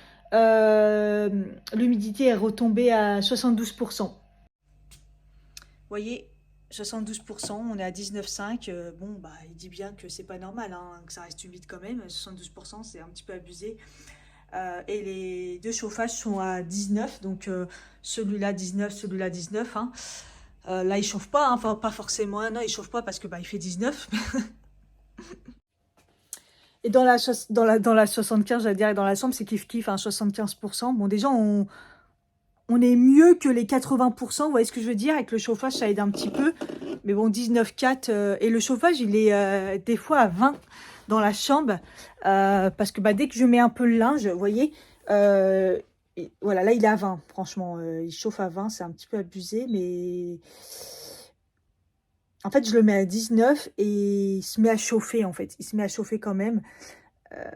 l'humidité est retombée à 72%. Vous voyez, 72%, on est à 19,5. Bon, bah, il dit bien que c'est pas normal, hein, que ça reste humide quand même. 72%, c'est un petit peu abusé. Et les deux chauffages sont à 19, donc celui-là 19, celui-là 19. Hein. Là, il chauffe pas, hein, enfin pas forcément. Non, il chauffe pas parce que bah, il fait 19. Et dans la 75, j'allais dire, dans la chambre, c'est kiff-kiff, hein, 75%. Bon, déjà, on est mieux que les 80%, vous voyez ce que je veux dire? Avec le chauffage, ça aide un petit peu. Mais bon, 19,4. Et le chauffage, il est des fois à 20 dans la chambre. Parce que bah, dès que je mets un peu le linge, vous voyez, voilà, là, il est à 20. Franchement, il chauffe à 20. C'est un petit peu abusé, mais... En fait, je le mets à 19 et il se met à chauffer, en fait. Il se met à chauffer quand même.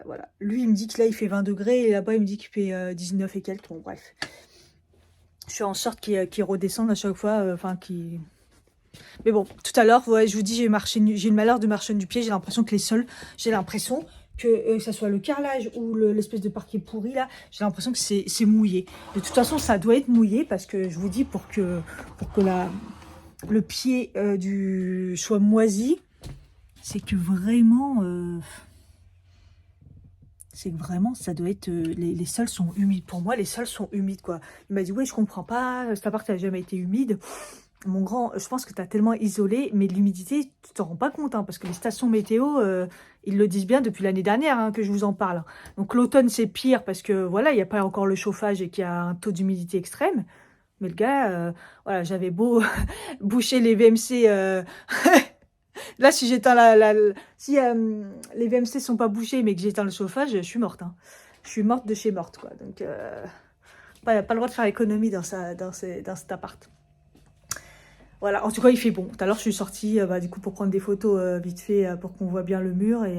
Voilà. Lui, il me dit que là, il fait 20 degrés. Et là-bas, il me dit qu'il fait 19 et quelques. Bon, bref. Je fais en sorte qu'il redescende à chaque fois. Mais bon, tout à l'heure, ouais, je vous dis, j'ai le malheur de marcher du pied. J'ai l'impression que j'ai l'impression que ça soit le carrelage ou l'espèce de parquet pourri, là, j'ai l'impression que c'est mouillé. De toute façon, ça doit être mouillé parce que je vous dis, pour que le pied soit moisi, c'est que vraiment... c'est que vraiment, ça doit être... les sols sont humides. Pour moi, les sols sont humides, quoi. Il m'a dit, oui, je comprends pas, cet appart n'a jamais été humide. Mon grand, je pense que tu as tellement isolé, mais l'humidité, tu t'en rends pas compte, hein, parce que les stations météo, ils le disent bien depuis l'année dernière, hein, que je vous en parle. Donc l'automne, c'est pire parce que voilà, il n'y a pas encore le chauffage et qu'il y a un taux d'humidité extrême. Mais le gars, voilà, j'avais beau boucher les VMC. Là, si j'éteins si les VMC sont pas bouchés, mais que j'éteins le chauffage, je suis morte, hein. Je suis morte de chez morte, quoi. Donc, pas le droit de faire économie dans cet appart. Voilà, en tout cas, il fait bon. Tout à l'heure, je suis sortie du coup, pour prendre des photos vite fait pour qu'on voit bien le mur. Et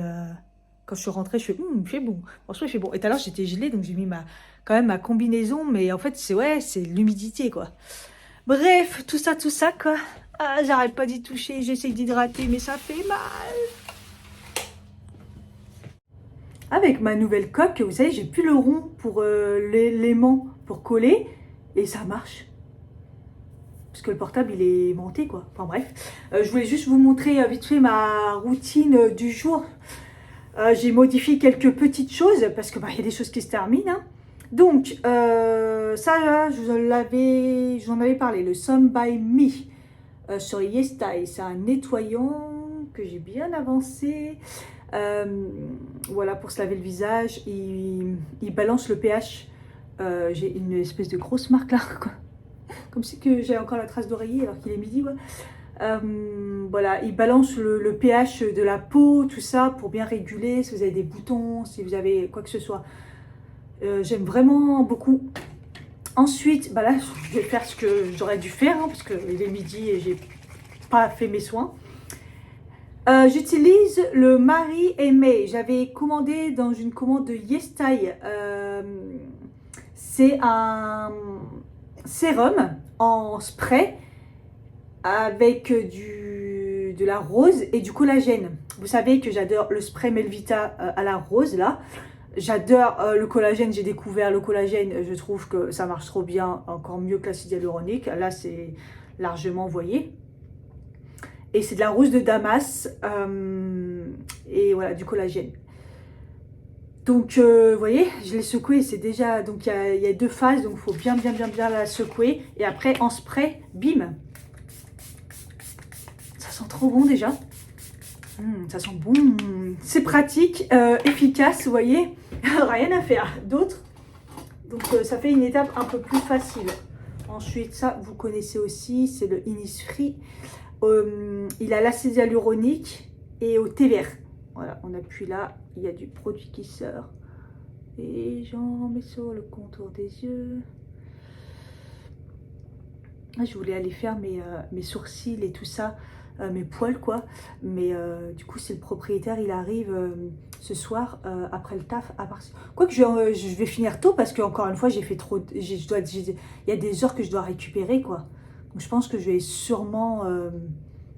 quand je suis rentrée, je fais, il fait bon. Franchement, il fait bon. Et tout à l'heure, j'étais gelée, donc j'ai mis quand même ma combinaison. Mais en fait, c'est l'humidité, quoi. Bref, tout ça, quoi. Ah, j'arrête pas d'y toucher. J'essaye d'hydrater, mais ça fait mal. Avec ma nouvelle coque, vous savez, j'ai plus le rond pour l'aimant pour coller. Et ça marche. Parce que le portable, il est monté, quoi. Enfin, bref. Je voulais juste vous montrer vite fait ma routine du jour. J'ai modifié quelques petites choses, parce que y a des choses qui se terminent, hein. Donc, ça, je vous en avais parlé, le Some by Me sur YesStyle. C'est un nettoyant que j'ai bien avancé. Voilà, pour se laver le visage. Il balance le pH. J'ai une espèce de grosse marque là, quoi. Comme si que j'ai encore la trace d'oreiller alors qu'il est midi. Ouais. Voilà, il balance le pH de la peau, tout ça, pour bien réguler si vous avez des boutons, si vous avez quoi que ce soit. J'aime vraiment beaucoup. Ensuite, là, je vais faire ce que j'aurais dû faire, hein, parce qu'il est midi et j'ai pas fait mes soins. J'utilise le Marie Aimée. J'avais commandé dans une commande de YesStyle. C'est un sérum en spray avec de la rose et du collagène. Vous savez que j'adore le spray Melvita à la rose là. J'adore le collagène, j'ai découvert le collagène, je trouve que ça marche trop bien, encore mieux que l'acide hyaluronique. Là c'est largement, vous voyez. Et c'est de la rose de Damas et voilà, du collagène. Donc, vous voyez, je l'ai secoué, c'est déjà, donc il y a deux phases, donc il faut bien la secouer. Et après, en spray, bim. Ça sent trop bon déjà. Ça sent bon. C'est pratique, efficace, vous voyez. Rien à faire d'autre. Donc, ça fait une étape un peu plus facile. Ensuite, ça, vous connaissez aussi, c'est le Innisfree. Il a l'acide hyaluronique et au thé vert. Voilà, on appuie là, il y a du produit qui sort. Et j'en mets sur le contour des yeux. Je voulais aller faire mes sourcils et tout ça, mes poils quoi. Mais du coup, c'est le propriétaire, il arrive ce soir après le taf. Quoique je vais finir tôt parce qu'encore une fois, j'ai fait trop. Il y a des heures que je dois récupérer quoi. Donc je pense que je vais sûrement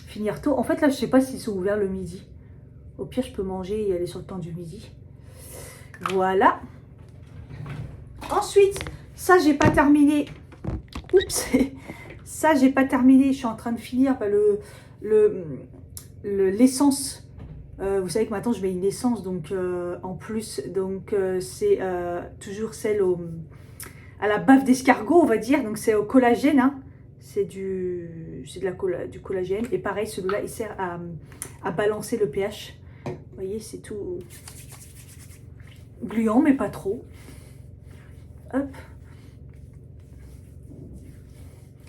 finir tôt. En fait, là, je sais pas s'ils sont ouverts le midi. Au pire, je peux manger et aller sur le temps du midi. Voilà. Ensuite, ça, j'ai pas terminé. Oups. Ça, j'ai pas terminé. Je suis en train de finir l'essence. Vous savez que maintenant, je mets une essence donc en plus. Donc, c'est toujours celle à la bave d'escargot, on va dire. Donc, c'est au collagène. Hein. C'est du collagène. Et pareil, celui-là, il sert à balancer le pH. Vous voyez, c'est tout gluant, mais pas trop. Hop.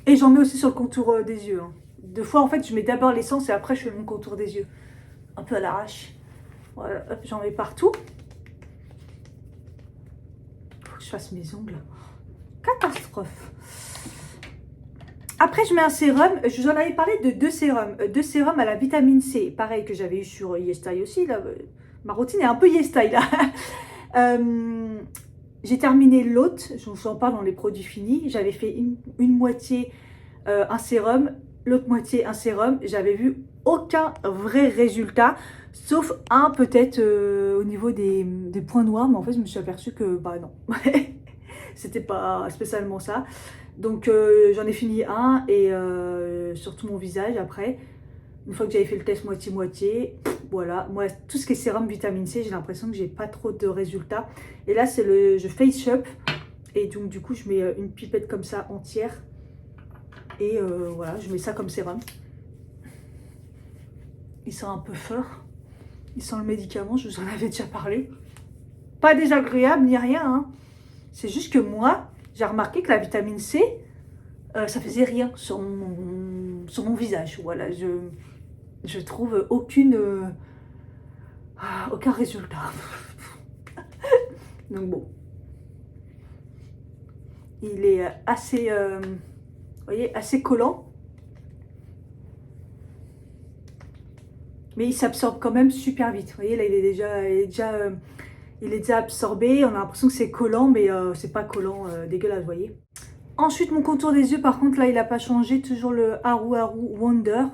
Et j'en mets aussi sur le contour des yeux. Hein. Deux fois, en fait, je mets d'abord l'essence et après, je fais mon contour des yeux. Un peu à l'arrache. Voilà, hop, j'en mets partout. Faut que je fasse mes ongles. Catastrophe. Après, je mets un sérum. Je vous en avais parlé de deux sérums. Deux sérums à la vitamine C. Pareil que j'avais eu sur YesStyle aussi. Là. Ma routine est un peu YesStyle. Là. J'ai terminé l'autre. Je vous en parle dans les produits finis. J'avais fait une moitié un sérum. L'autre moitié un sérum. J'avais vu aucun vrai résultat. Sauf un peut-être au niveau des points noirs. Mais en fait, je me suis aperçue que non. C'était pas spécialement ça. Donc j'en ai fini un et sur tout mon visage après. Une fois que j'avais fait le test moitié-moitié, voilà. Moi, tout ce qui est sérum vitamine C, j'ai l'impression que j'ai pas trop de résultats. Et là, c'est je Face Up. Et donc du coup, je mets une pipette comme ça entière. Et voilà, je mets ça comme sérum. Il sent un peu fort. Il sent le médicament, je vous en avais déjà parlé. Pas désagréable ni rien, hein. C'est juste que moi, j'ai remarqué que la vitamine C, ça faisait rien sur mon visage. Voilà, je trouve aucun résultat. Donc bon. Il est assez, vous voyez, assez collant. Mais il s'absorbe quand même super vite. Vous voyez, là, il est déjà absorbé. On a l'impression que c'est collant, mais c'est pas collant dégueulasse, vous voyez. Ensuite, mon contour des yeux, par contre, là, il n'a pas changé. Toujours le Haru Haru Wonder.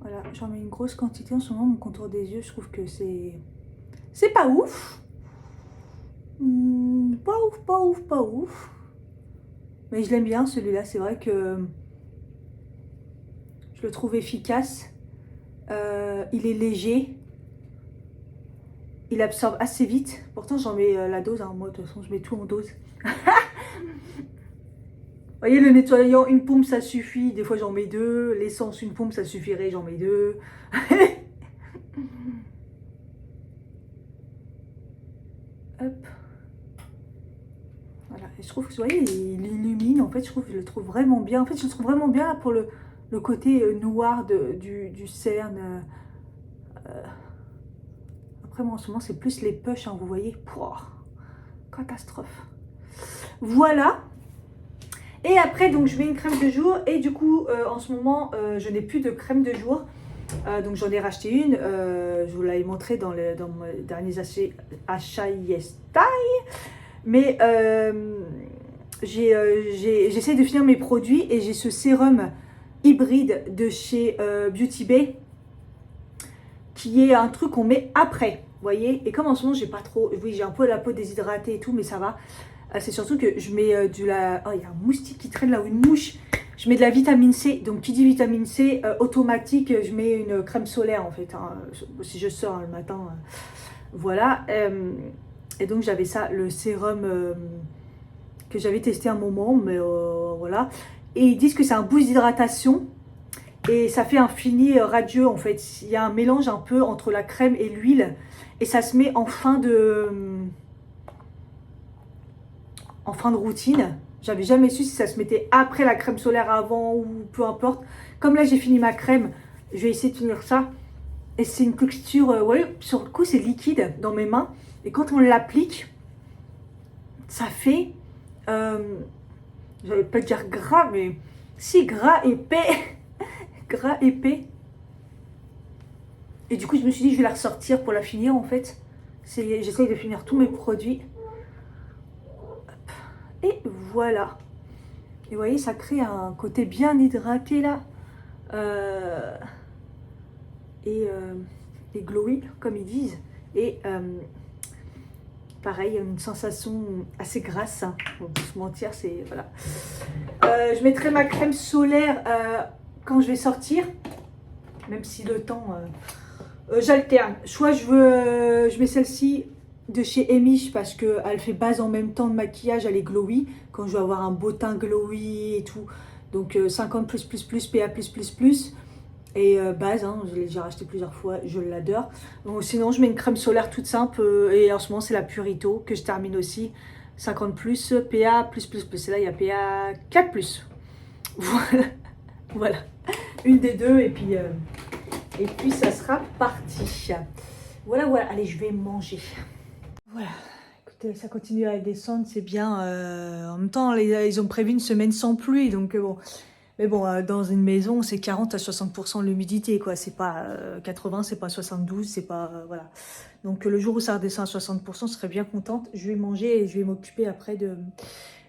Voilà, j'en mets une grosse quantité en ce moment. Mon contour des yeux, je trouve que c'est pas ouf. Pas ouf, pas ouf, pas ouf. Mais je l'aime bien, celui-là. C'est vrai que je le trouve efficace. Il est léger. Il absorbe assez vite. Pourtant, j'en mets la dose. Hein. Moi, de toute façon, je mets tout en dose. Vous voyez, le nettoyant, une pompe, ça suffit. Des fois, j'en mets 2. L'essence, une pompe, ça suffirait. J'en mets 2. Hop. Voilà. Et je trouve que, vous voyez, il illumine. En fait, je le trouve vraiment bien. En fait, je le trouve vraiment bien là, pour le côté noir du cerne. Après, moi, en ce moment, c'est plus les push, hein, vous voyez. Pouah, catastrophe. Voilà. Et après, donc, je mets une crème de jour. Et du coup, en ce moment, je n'ai plus de crème de jour. Donc, j'en ai racheté une. Je vous l'avais montré dans mes derniers achats YesStyle. Mais j'essaie de finir mes produits. Et j'ai ce sérum hybride de chez Beauty Bay, qui est un truc qu'on met après. Vous voyez, et comme en ce moment, j'ai pas trop... Oui, j'ai un peu la peau déshydratée et tout, mais ça va. C'est surtout que je mets Oh, il y a un moustique qui traîne là, ou une mouche. Je mets de la vitamine C. Donc, qui dit vitamine C, automatique, je mets une crème solaire, en fait. Hein, si je sors le matin. Voilà. Et donc, j'avais ça, le sérum que j'avais testé un moment, mais voilà. Et ils disent que c'est un boost d'hydratation. Et ça fait un fini radieux, en fait. Il y a un mélange un peu entre la crème et l'huile. Et ça se met en fin de routine. J'avais jamais su si ça se mettait après la crème solaire, avant ou peu importe. Comme là, j'ai fini ma crème, je vais essayer de finir ça. Et c'est une texture, ouais, sur le coup, c'est liquide dans mes mains. Et quand on l'applique, ça fait, j'allais pas dire gras, mais si, gras épais. Gras épais. Et du coup, je me suis dit, je vais la ressortir pour la finir, en fait. J'essaye de finir tous mes produits. Et voilà. Et vous voyez, ça crée un côté bien hydraté, là. Et glowy, comme ils disent. Et pareil, une sensation assez grasse. Hein. On va se mentir, c'est... Voilà. Je mettrai ma crème solaire quand je vais sortir. Même si le temps... j'alterne. Soit je mets celle-ci de chez Emish parce qu'elle fait base en même temps de maquillage, elle est glowy. Quand je veux avoir un beau teint glowy et tout. Donc 50+++, PA+++. Et base, hein, je l'ai déjà racheté plusieurs fois, je l'adore. Sinon, je mets une crème solaire toute simple. Et en ce moment, c'est la Purito que je termine aussi. 50+, PA+++. Et là, il y a PA 4+. Voilà. Voilà. Une des deux. Et puis ça sera parti. Voilà, voilà. Allez, je vais manger. Voilà. Écoutez, ça continue à descendre, c'est bien. En même temps, ils ont prévu une semaine sans pluie. Donc, bon... Mais bon, dans une maison, c'est 40 à 60% l'humidité, quoi. C'est pas 80, c'est pas 72, c'est pas... voilà. Donc, le jour où ça redescend à 60%, je serais bien contente. Je vais manger et je vais m'occuper après de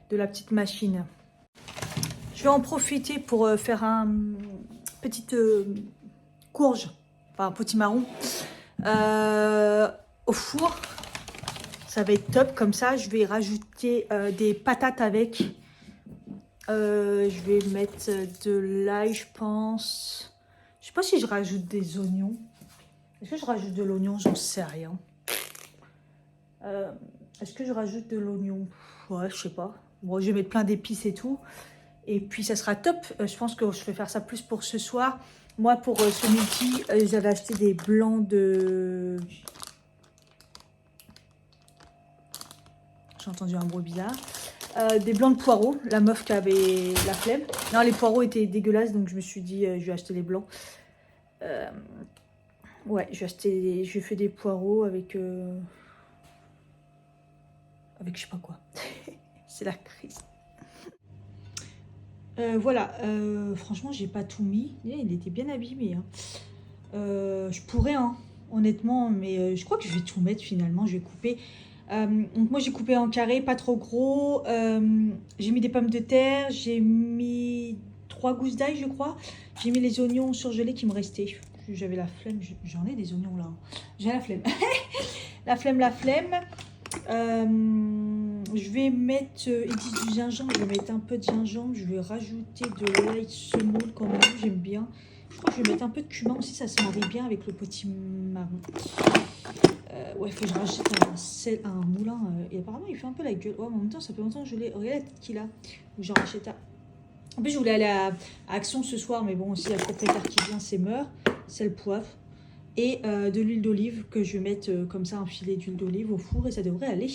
la petite machine. Je vais en profiter pour faire un petite courge, enfin un potimarron, au four. Ça va être top, comme ça, je vais rajouter des patates avec... je vais mettre de l'ail, je pense. Je sais pas si je rajoute des oignons. Est-ce que je rajoute de l'oignon? J'en sais rien. Est-ce que je rajoute de l'oignon? Ouais, je sais pas. Bon, je vais mettre plein d'épices et tout. Et puis ça sera top. Je pense que je vais faire ça plus pour ce soir. Moi pour ce midi, j'avais acheté des blancs de... J'ai entendu un bruit bizarre. Des blancs de poireaux. La meuf qui avait la flemme. Non, les poireaux étaient dégueulasses, donc je me suis dit je vais acheter les blancs. Ouais, j'ai fait des poireaux avec... avec je sais pas quoi. C'est la crise. Voilà, franchement, j'ai pas tout mis. Il était bien abîmé. Hein. Je pourrais, hein, honnêtement, mais je crois que je vais tout mettre finalement. Je vais couper. Donc moi, j'ai coupé en carré, pas trop gros. J'ai mis des pommes de terre. J'ai mis 3 gousses d'ail, je crois. J'ai mis les oignons surgelés qui me restaient. J'avais la flemme. J'en ai des oignons là. J'ai la flemme. la flemme. Je vais mettre, ils disent du gingembre, je vais mettre un peu de gingembre, je vais rajouter de l'ail semoule quand même, j'aime bien. Je crois que je vais mettre un peu de cumin aussi, ça se marie bien avec le petit marron. Ouais, il faut que je rachète un moulin, et apparemment il fait un peu la gueule. Ouais, mais en même temps, ça fait longtemps que je l'ai. Regardez la tête qu'il a, où j'en rachète un. En plus, je voulais aller à Action ce soir, mais bon, aussi, il y a le propriétaire qui vient, c'est Meur, c'est le poivre. Et de l'huile d'olive que je vais mettre comme ça, un filet d'huile d'olive au four et ça devrait aller.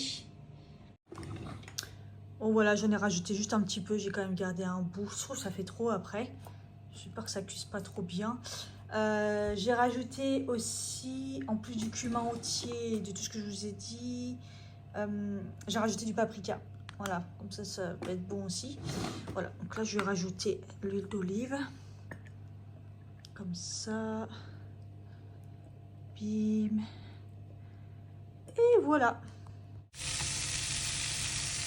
Bon voilà, j'en ai rajouté juste un petit peu, j'ai quand même gardé un bout. Je trouve que ça fait trop après. J'espère que ça cuise pas trop bien. J'ai rajouté aussi, en plus du cumin entier et de tout ce que je vous ai dit, j'ai rajouté du paprika. Voilà, comme ça va être bon aussi. Voilà, donc là je vais rajouter l'huile d'olive. Comme ça. Bim. Et voilà.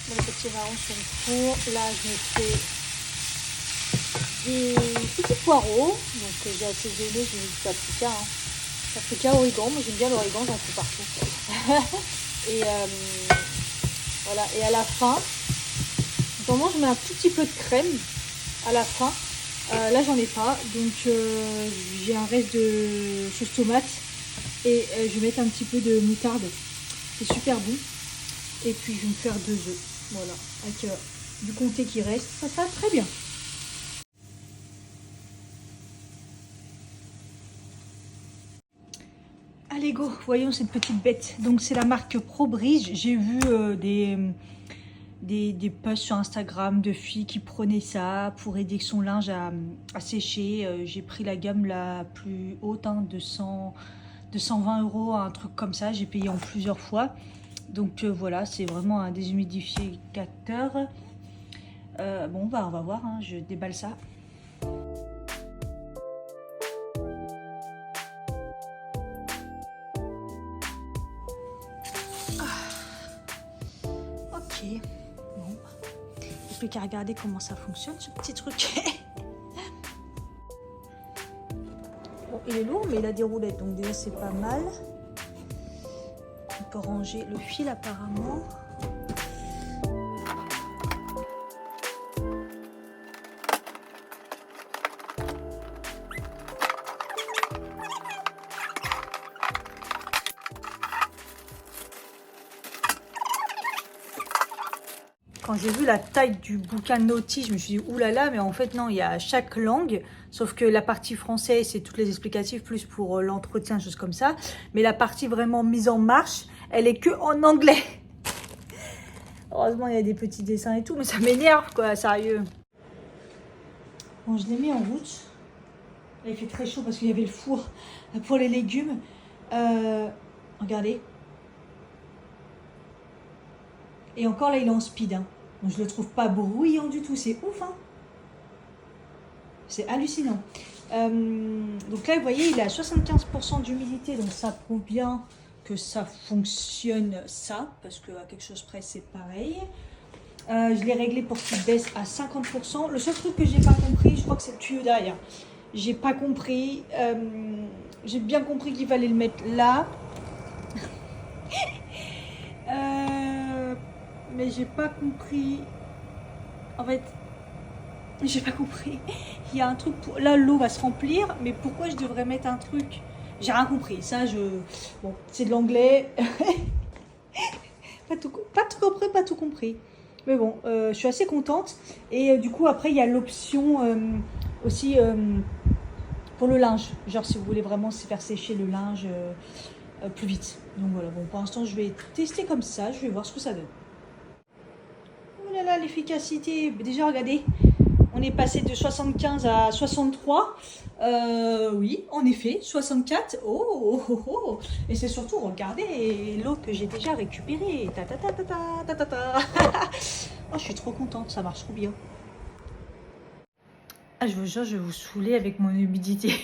Les petits marrons sont four. Là, je me fais des petits poireaux. Donc, j'ai assaisonné, j'ai mis du paprika. Hein. Paprika, origan. Moi, j'aime bien l'origan, j'en fais partout. Et voilà. Et à la fin, normalement, je mets un tout petit peu de crème à la fin. Là, j'en ai pas. Donc, j'ai un reste de sauce tomate. Et je vais mettre un petit peu de moutarde. C'est super bon. Et puis, je vais me faire 2 œufs. Voilà. Avec du comté qui reste. Ça sera très bien. Allez, go. Voyons cette petite bête. Donc, c'est la marque ProBridge. J'ai vu des posts sur Instagram de filles qui prenaient ça pour aider son linge à sécher. J'ai pris la gamme la plus haute, hein, de 120 €, un truc comme ça. J'ai payé en plusieurs fois. Donc voilà, c'est vraiment un déshumidificateur. Bon, bah, on va voir, hein, je déballe ça. Ok, bon. Il n'y a plus qu'à regarder comment ça fonctionne, ce petit truc. Bon, il est lourd, mais il a des roulettes, donc déjà c'est pas mal. On peut ranger le fil apparemment. Quand j'ai vu la taille du bouquin de notice, je me suis dit oulala, mais en fait non, il y a chaque langue, sauf que la partie française, c'est toutes les explicatifs, plus pour l'entretien, choses comme ça. Mais la partie vraiment mise en marche, elle est que en anglais. Heureusement, il y a des petits dessins et tout, mais ça m'énerve, quoi, sérieux. Bon, je l'ai mis en route. Là, il fait très chaud parce qu'il y avait le four pour les légumes. Regardez. Et encore là, il est en speed. Hein. Donc, je le trouve pas bruyant du tout. C'est ouf. Hein. C'est hallucinant. Donc là, vous voyez, il est à 75% d'humidité. Donc ça prouve bien que ça fonctionne, ça. Parce qu'à quelque chose près, c'est pareil. Je l'ai réglé pour qu'il baisse à 50%. Le seul truc que j'ai pas compris, je crois que c'est le tuyau derrière. J'ai pas compris. J'ai bien compris qu'il fallait le mettre là. Mais j'ai pas compris. En fait, j'ai pas compris. Il y a un truc pour... Là, l'eau va se remplir, mais pourquoi je devrais mettre un truc? J'ai rien compris. Ça, bon, c'est de l'anglais. Pas tout compris, pas tout compris. Mais bon, je suis assez contente. Et du coup, après, il y a l'option aussi pour le linge. Genre, si vous voulez vraiment faire sécher le linge plus vite. Donc voilà, bon, pour l'instant, je vais tester comme ça. Je vais voir ce que ça donne. Oh là là, l'efficacité. Déjà, regardez, on est passé de 75 à 63. Oui, en effet, 64. Oh, oh, oh, oh. Et c'est surtout, regardez l'eau que j'ai déjà récupérée. Ta ta ta ta ta ta ta ta. Oh, je suis trop contente, ça marche trop bien. Ah, je vous jure, je vais vous saouler avec mon humidité.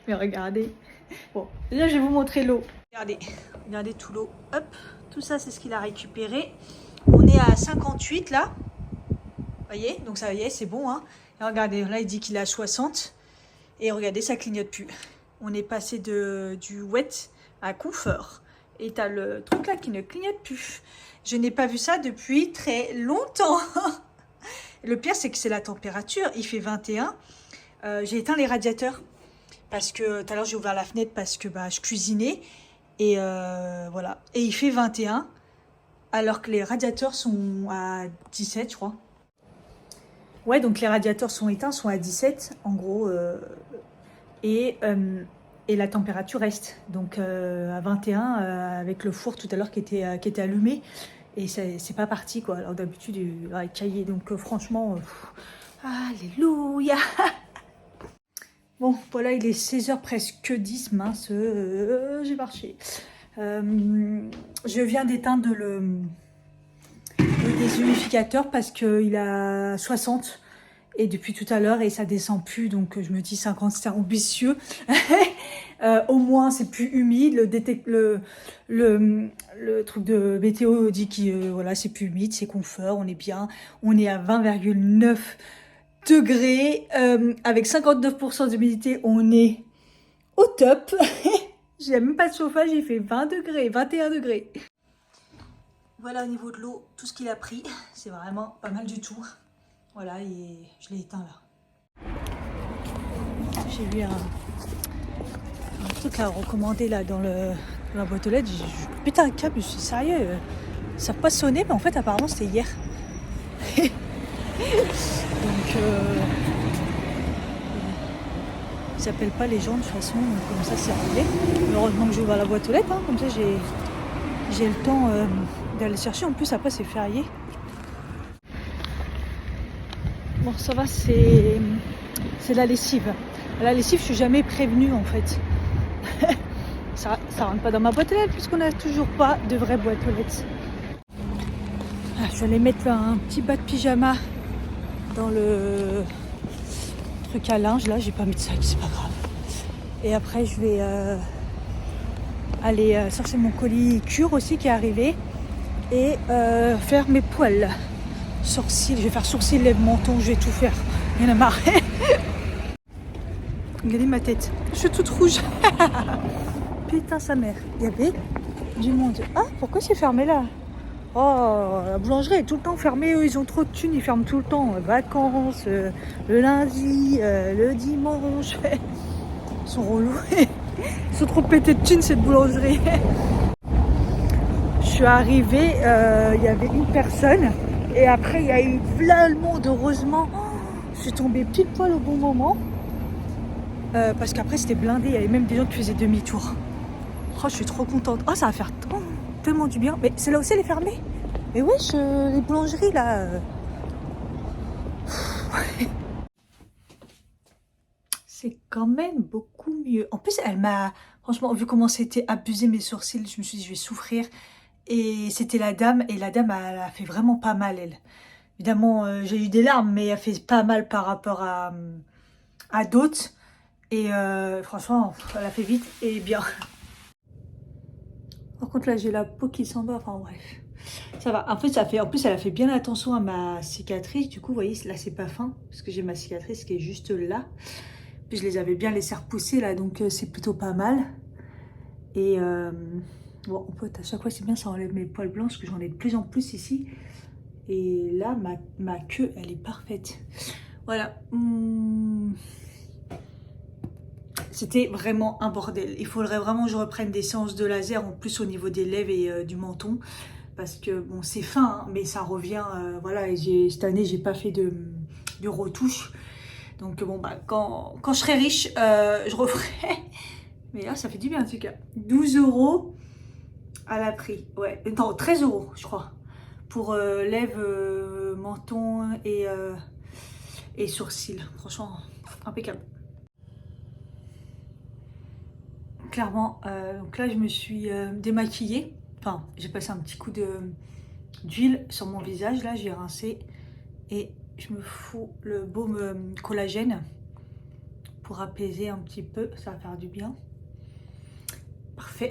Mais regardez. Bon, déjà, je vais vous montrer l'eau. Regardez, regardez tout l'eau. Hop, tout ça, c'est ce qu'il a récupéré. On est à 58 là. Vous voyez, donc ça y est, c'est bon. Hein. Et regardez, là, il dit qu'il est à 60. Et regardez, ça clignote plus. On est passé du wet à confort. Et t'as le truc là qui ne clignote plus. Je n'ai pas vu ça depuis très longtemps. Le pire, c'est que c'est la température. Il fait 21. J'ai éteint les radiateurs. Parce que tout à l'heure, j'ai ouvert la fenêtre parce que je cuisinais. Et voilà. Et il fait 21. Alors que les radiateurs sont à 17, je crois. Ouais, donc les radiateurs sont éteints, sont à 17 en gros. Et la température reste. Donc à 21 avec le four tout à l'heure qui était allumé. Et c'est pas parti quoi. Alors d'habitude, il va être caillé. Donc franchement, alléluia. Bon, voilà, il est 16h presque 10, mince, j'ai marché. Je viens d'éteindre le déshumidificateur parce qu'il a 60 et depuis tout à l'heure et ça descend plus, donc je me dis 50 c'est ambitieux. Au moins c'est plus humide, le truc de météo dit que voilà, c'est plus humide, c'est confort, on est bien, on est à 20,9 degrés, avec 59% d'humidité, on est au top. J'ai même pas de chauffage, il fait 20 degrés, 21 degrés. Voilà au niveau de l'eau, tout ce qu'il a pris, c'est vraiment pas mal du tout. Voilà, et je l'ai éteint là. J'ai vu un truc à recommander là dans la boîte aux lettres. Putain, un câble, je suis sérieux. Ça n'a pas sonné, mais en fait, apparemment, c'était hier. Donc, ils n'appellent pas les gens de toute façon, comme ça, c'est réglé. Heureusement que j'ouvre la boîte aux lettres, hein, comme ça, j'ai le temps d'aller chercher. En plus, après, c'est férié. Bon, ça va, c'est la lessive. La lessive, je suis jamais prévenue en fait. ça rentre pas dans ma boîte aux lettres puisqu'on n'a toujours pas de vraie boîte aux lettres. Ah, je vais aller mettre un petit bas de pyjama dans le truc à linge. Là, j'ai pas mis de sac, c'est pas grave. Et après, je vais aller chercher mon colis cure aussi qui est arrivé et faire mes poils. Sourcils, je vais faire sourcils, lèvres, menton, je vais tout faire. Il y en a marre. Regardez ma tête, je suis toute rouge. Putain sa mère, il y avait du monde. Ah, pourquoi c'est fermé là? Oh, la boulangerie est tout le temps fermée, eux ils ont trop de thunes, ils ferment tout le temps. Vacances, le lundi, le dimanche. Ils sont relous. Ils sont trop pétés de thunes cette boulangerie. Je suis arrivée, il y avait une personne. Et après, il y a eu plein de monde, heureusement. Je suis tombée pile poil au bon moment. Parce qu'après, c'était blindé. Il y avait même des gens qui faisaient demi-tour. Oh, je suis trop contente. Oh, ça va faire tellement du bien. Mais c'est là aussi, elle est fermée. Mais wesh, les boulangeries, là. C'est quand même beaucoup mieux. En plus, elle m'a... Franchement, vu comment c'était abusé mes sourcils, je me suis dit, je vais souffrir. Et c'était la dame. Et la dame, elle a fait vraiment pas mal, elle. Évidemment, j'ai eu des larmes, mais elle fait pas mal par rapport à d'autres. Et franchement, elle a fait vite et bien. Par contre, là, j'ai la peau qui s'en va. Enfin, bref. Ça va. En fait, en plus, elle a fait bien attention à ma cicatrice. Du coup, vous voyez, là, c'est pas fin. Parce que j'ai ma cicatrice qui est juste là. Puis, je les avais bien laissés repousser, là. Donc, c'est plutôt pas mal. Et bon, en fait, à chaque fois, c'est bien, ça enlève mes poils blancs. Parce que j'en ai de plus en plus ici. Et là, ma queue, elle est parfaite. Voilà. C'était vraiment un bordel. Il faudrait vraiment que je reprenne des séances de laser en plus au niveau des lèvres et du menton. parce que bon, c'est fin, hein, mais ça revient, voilà, et cette année, j'ai pas fait de retouche. Donc bon, bah, quand je serai riche, je referai. Mais là, ça fait du bien en tout cas. 12 € à la prix, ouais, non, 13 € je crois, pour lèvres, menton et sourcils. Franchement, impeccable. Clairement, donc là, je me suis démaquillée. Enfin, j'ai passé un petit coup d'huile sur mon visage. Là, j'ai rincé et je me fous le baume collagène pour apaiser un petit peu. Ça va faire du bien. Parfait.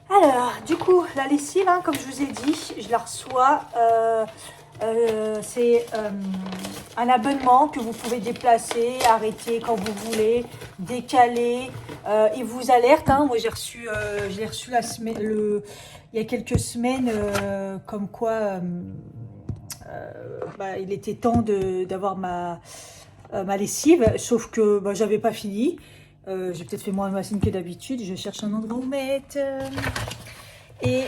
Alors, du coup, la lessive, hein, comme je vous ai dit, je la reçois. C'est un abonnement que vous pouvez déplacer, arrêter quand vous voulez, décaler. Il vous alerte. Hein. Moi, je l'ai reçu il y a quelques semaines, comme quoi bah, il était temps d'avoir ma lessive. Sauf que bah, j'avais pas fini. J'ai peut-être fait moins de machine que d'habitude. Je cherche un endroit où mettre. Et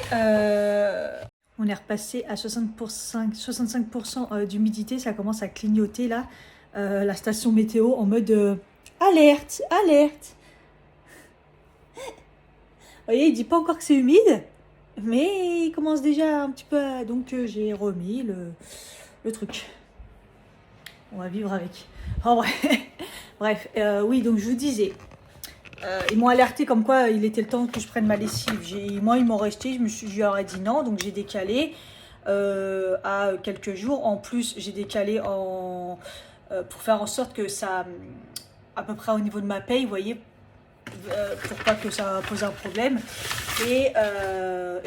on est repassé à 65% d'humidité. Ça commence à clignoter là. La station météo en mode alerte, alerte. Vous voyez, il dit pas encore que c'est humide. Mais il commence déjà un petit peu à... Donc j'ai remis le truc. On va vivre avec. En vrai. Bref, oui, donc je vous disais... ils m'ont alerté comme quoi il était le temps que je prenne ma lessive. Moi, ils m'ont resté, je leur ai dit non, donc j'ai décalé à quelques jours. En plus, j'ai décalé pour faire en sorte que ça, à peu près au niveau de ma paye, vous voyez, pour pas que ça pose un problème. Et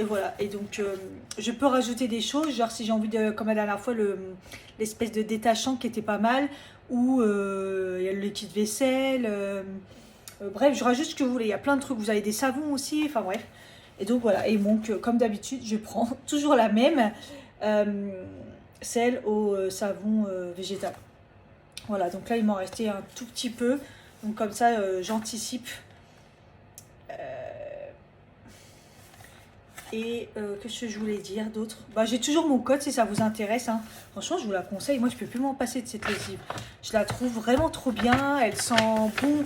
voilà. Et donc, je peux rajouter des choses, genre si j'ai envie de, comme la dernière fois, l'espèce de détachant qui était pas mal, ou il y a le liquide vaisselle. Bref, je rajoute ce que vous voulez. Il y a plein de trucs. Vous avez des savons aussi. Enfin bref. Et donc voilà. Et donc, comme d'habitude, je prends toujours la même. Celle au savon végétal. Voilà. Donc là, il m'en restait un tout petit peu. Donc comme ça, j'anticipe. Et qu'est-ce que je voulais dire d'autre? Bah, j'ai toujours mon code si ça vous intéresse. Hein. Franchement, je vous la conseille. Moi, je ne peux plus m'en passer de cette lessive. Je la trouve vraiment trop bien. Elle sent bon,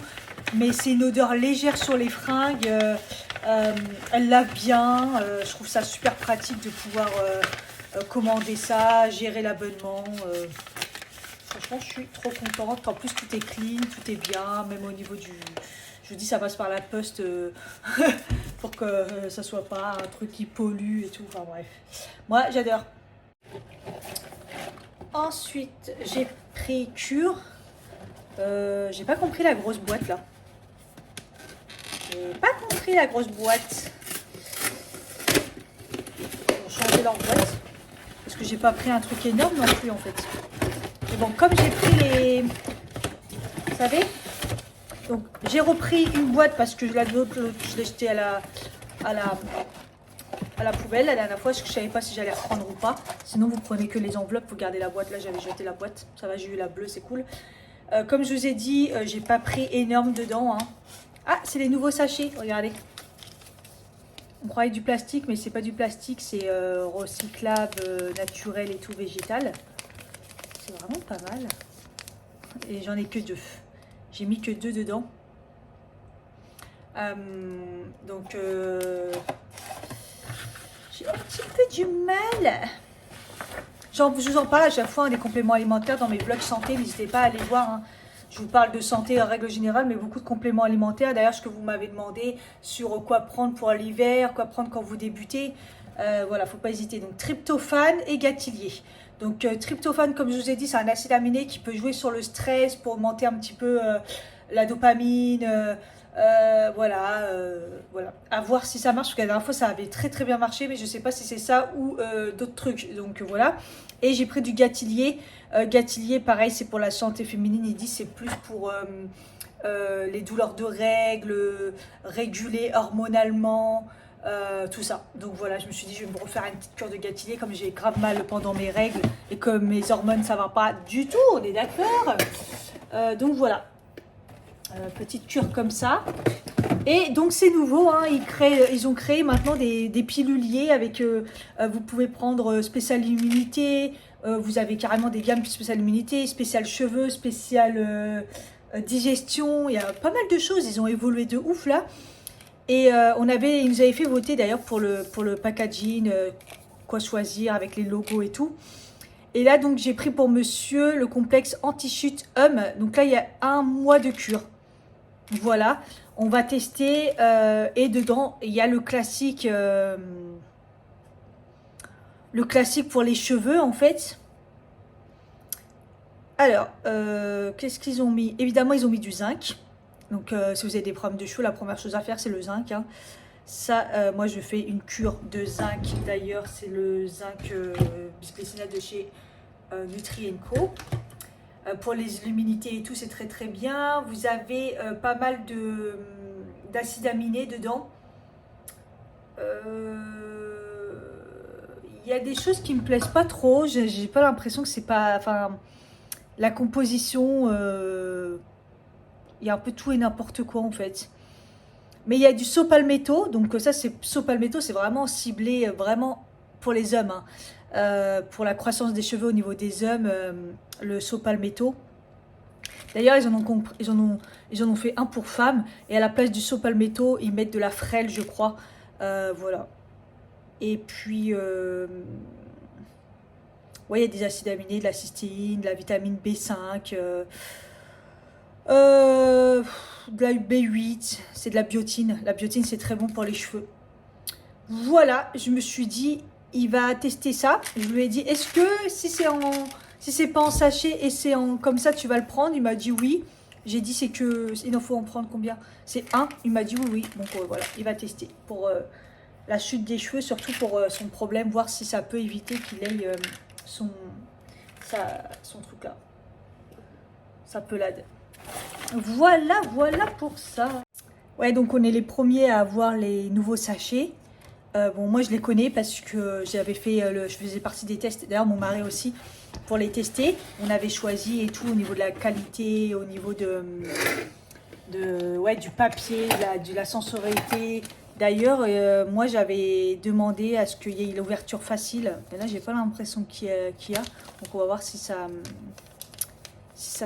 mais c'est une odeur légère sur les fringues. Elle lave bien. Je trouve ça super pratique de pouvoir commander ça, gérer l'abonnement. Franchement, je suis trop contente. En plus, tout est clean, tout est bien. Même au niveau du... Je vous dis, ça passe par la poste pour que ça soit pas un truc qui pollue et tout. Enfin bref. Moi, j'adore. Ensuite, j'ai pris Cure. J'ai pas compris la grosse boîte là. J'ai pas compris la grosse boîte. Ils ont changé leur boîte. Parce que j'ai pas pris un truc énorme non plus en fait. Mais bon, comme j'ai pris les... Vous savez? Donc j'ai repris une boîte parce que l'autre je l'ai jetée à la poubelle la dernière fois parce que je savais pas si j'allais reprendre ou pas. Sinon vous prenez que les enveloppes, vous gardez la boîte. Là j'avais jeté la boîte, ça va, j'ai eu la bleue, c'est cool. Comme je vous ai dit, j'ai pas pris énorme dedans. Hein. Ah, c'est les nouveaux sachets, regardez. On croyait du plastique, mais c'est pas du plastique, c'est recyclable, naturel et tout, végétal. C'est vraiment pas mal. Et j'en ai que 2. J'ai mis que 2 dedans. Donc, j'ai un petit peu du mal. Je vous en parle à chaque fois, hein, des compléments alimentaires dans mes vlogs santé. N'hésitez pas à aller voir. Hein. Je vous parle de santé en règle générale, mais beaucoup de compléments alimentaires. D'ailleurs, ce que vous m'avez demandé sur quoi prendre pour l'hiver, quoi prendre quand vous débutez. Voilà, faut pas hésiter. Donc, tryptophane et gâtillier. Donc, tryptophane, comme je vous ai dit, c'est un acide aminé qui peut jouer sur le stress pour augmenter un petit peu la dopamine. Voilà. À voir si ça marche, parce que la dernière fois, ça avait très très bien marché, mais je ne sais pas si c'est ça ou d'autres trucs. Donc, voilà. Et j'ai pris du gâtillier. Gâtillier, pareil, c'est pour la santé féminine. Il dit c'est plus pour les douleurs de règles, réguler hormonalement. Tout ça. Donc voilà, je me suis dit je vais me refaire une petite cure de gâtillier comme j'ai grave mal pendant mes règles et que mes hormones ça va pas du tout, on est d'accord. Donc voilà. petite cure comme ça. Et donc c'est nouveau, hein, ils ont créé maintenant des piluliers avec, vous pouvez prendre spécial immunité, vous avez carrément des gammes spécial immunité, spécial cheveux, spécial digestion, il y a pas mal de choses, ils ont évolué de ouf là. Et ils nous avaient fait voter d'ailleurs pour le packaging, quoi choisir avec les logos et tout. Et là donc j'ai pris pour monsieur le complexe anti-chute donc là il y a 1 mois de cure. Voilà, on va tester et dedans il y a le classique pour les cheveux en fait. Alors, qu'est-ce qu'ils ont mis? Évidemment, ils ont mis du zinc. Donc, si vous avez des problèmes de cheveux, la première chose à faire, c'est le zinc. Hein. Ça, moi, je fais une cure de zinc. D'ailleurs, c'est le zinc bisglycinate de chez Nutri & Co. Pour les lumiниtés et tout, c'est très très bien. Vous avez pas mal d'acides aminés dedans. Il y a des choses qui me plaisent pas trop. J'ai pas l'impression que c'est pas... Enfin, la composition... il y a un peu tout et n'importe quoi en fait. Mais il y a du saut palmetto. Donc ça, saut palmetto, c'est vraiment ciblé vraiment pour les hommes. Hein. Pour la croissance des cheveux au niveau des hommes, le saut palmetto. D'ailleurs, ils en ont fait un pour femmes. Et à la place du saut palmetto, ils mettent de la frêle, je crois. Voilà. Et puis, ouais, il y a des acides aminés, de la cystéine, de la vitamine B5, de la B8, c'est de la biotine. La biotine, c'est très bon pour les cheveux. Voilà, je me suis dit, il va tester ça. Je lui ai dit, est-ce que si c'est pas en sachet et c'est comme ça, tu vas le prendre? Il m'a dit oui. J'ai dit, c'est que il en faut en prendre combien? C'est 1. Il m'a dit oui, oui. Donc voilà, il va tester pour la chute des cheveux, surtout pour son problème, voir si ça peut éviter qu'il ait son truc là, sa pelade. Voilà pour ça. Ouais, donc on est les premiers à avoir les nouveaux sachets. Bon, moi je les connais parce que j'avais fait, je faisais partie des tests, d'ailleurs mon mari aussi, pour les tester. On avait choisi et tout au niveau de la qualité, au niveau du papier, de la sensorialité. D'ailleurs, moi j'avais demandé à ce qu'il y ait l'ouverture facile. Et là, j'ai pas l'impression qu'il y a. Donc on va voir si ça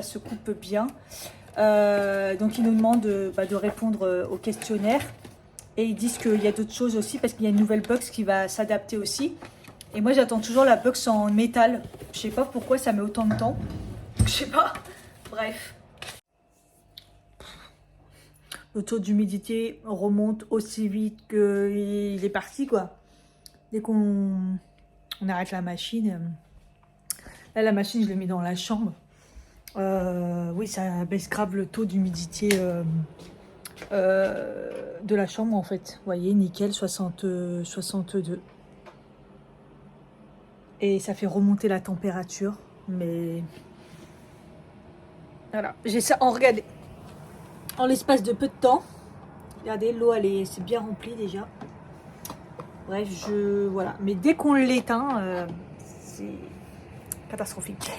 se coupe bien. Donc ils nous demandent de répondre au questionnaire. Et ils disent qu'il y a d'autres choses aussi parce qu'il y a une nouvelle box qui va s'adapter aussi. Et moi j'attends toujours la box en métal. Je sais pas pourquoi ça met autant de temps. Je sais pas. Bref. Le taux d'humidité remonte aussi vite qu'il est parti quoi. Dès qu'on arrête la machine. Là la machine je l'ai mis dans la chambre. Oui ça baisse grave le taux d'humidité de la chambre en fait. Vous voyez, nickel, 62. Et ça fait remonter la température. Mais voilà, j'ai ça en regardez. En l'espace de peu de temps. Regardez, l'eau c'est bien rempli déjà. Bref, voilà. Mais dès qu'on l'éteint, c'est catastrophique.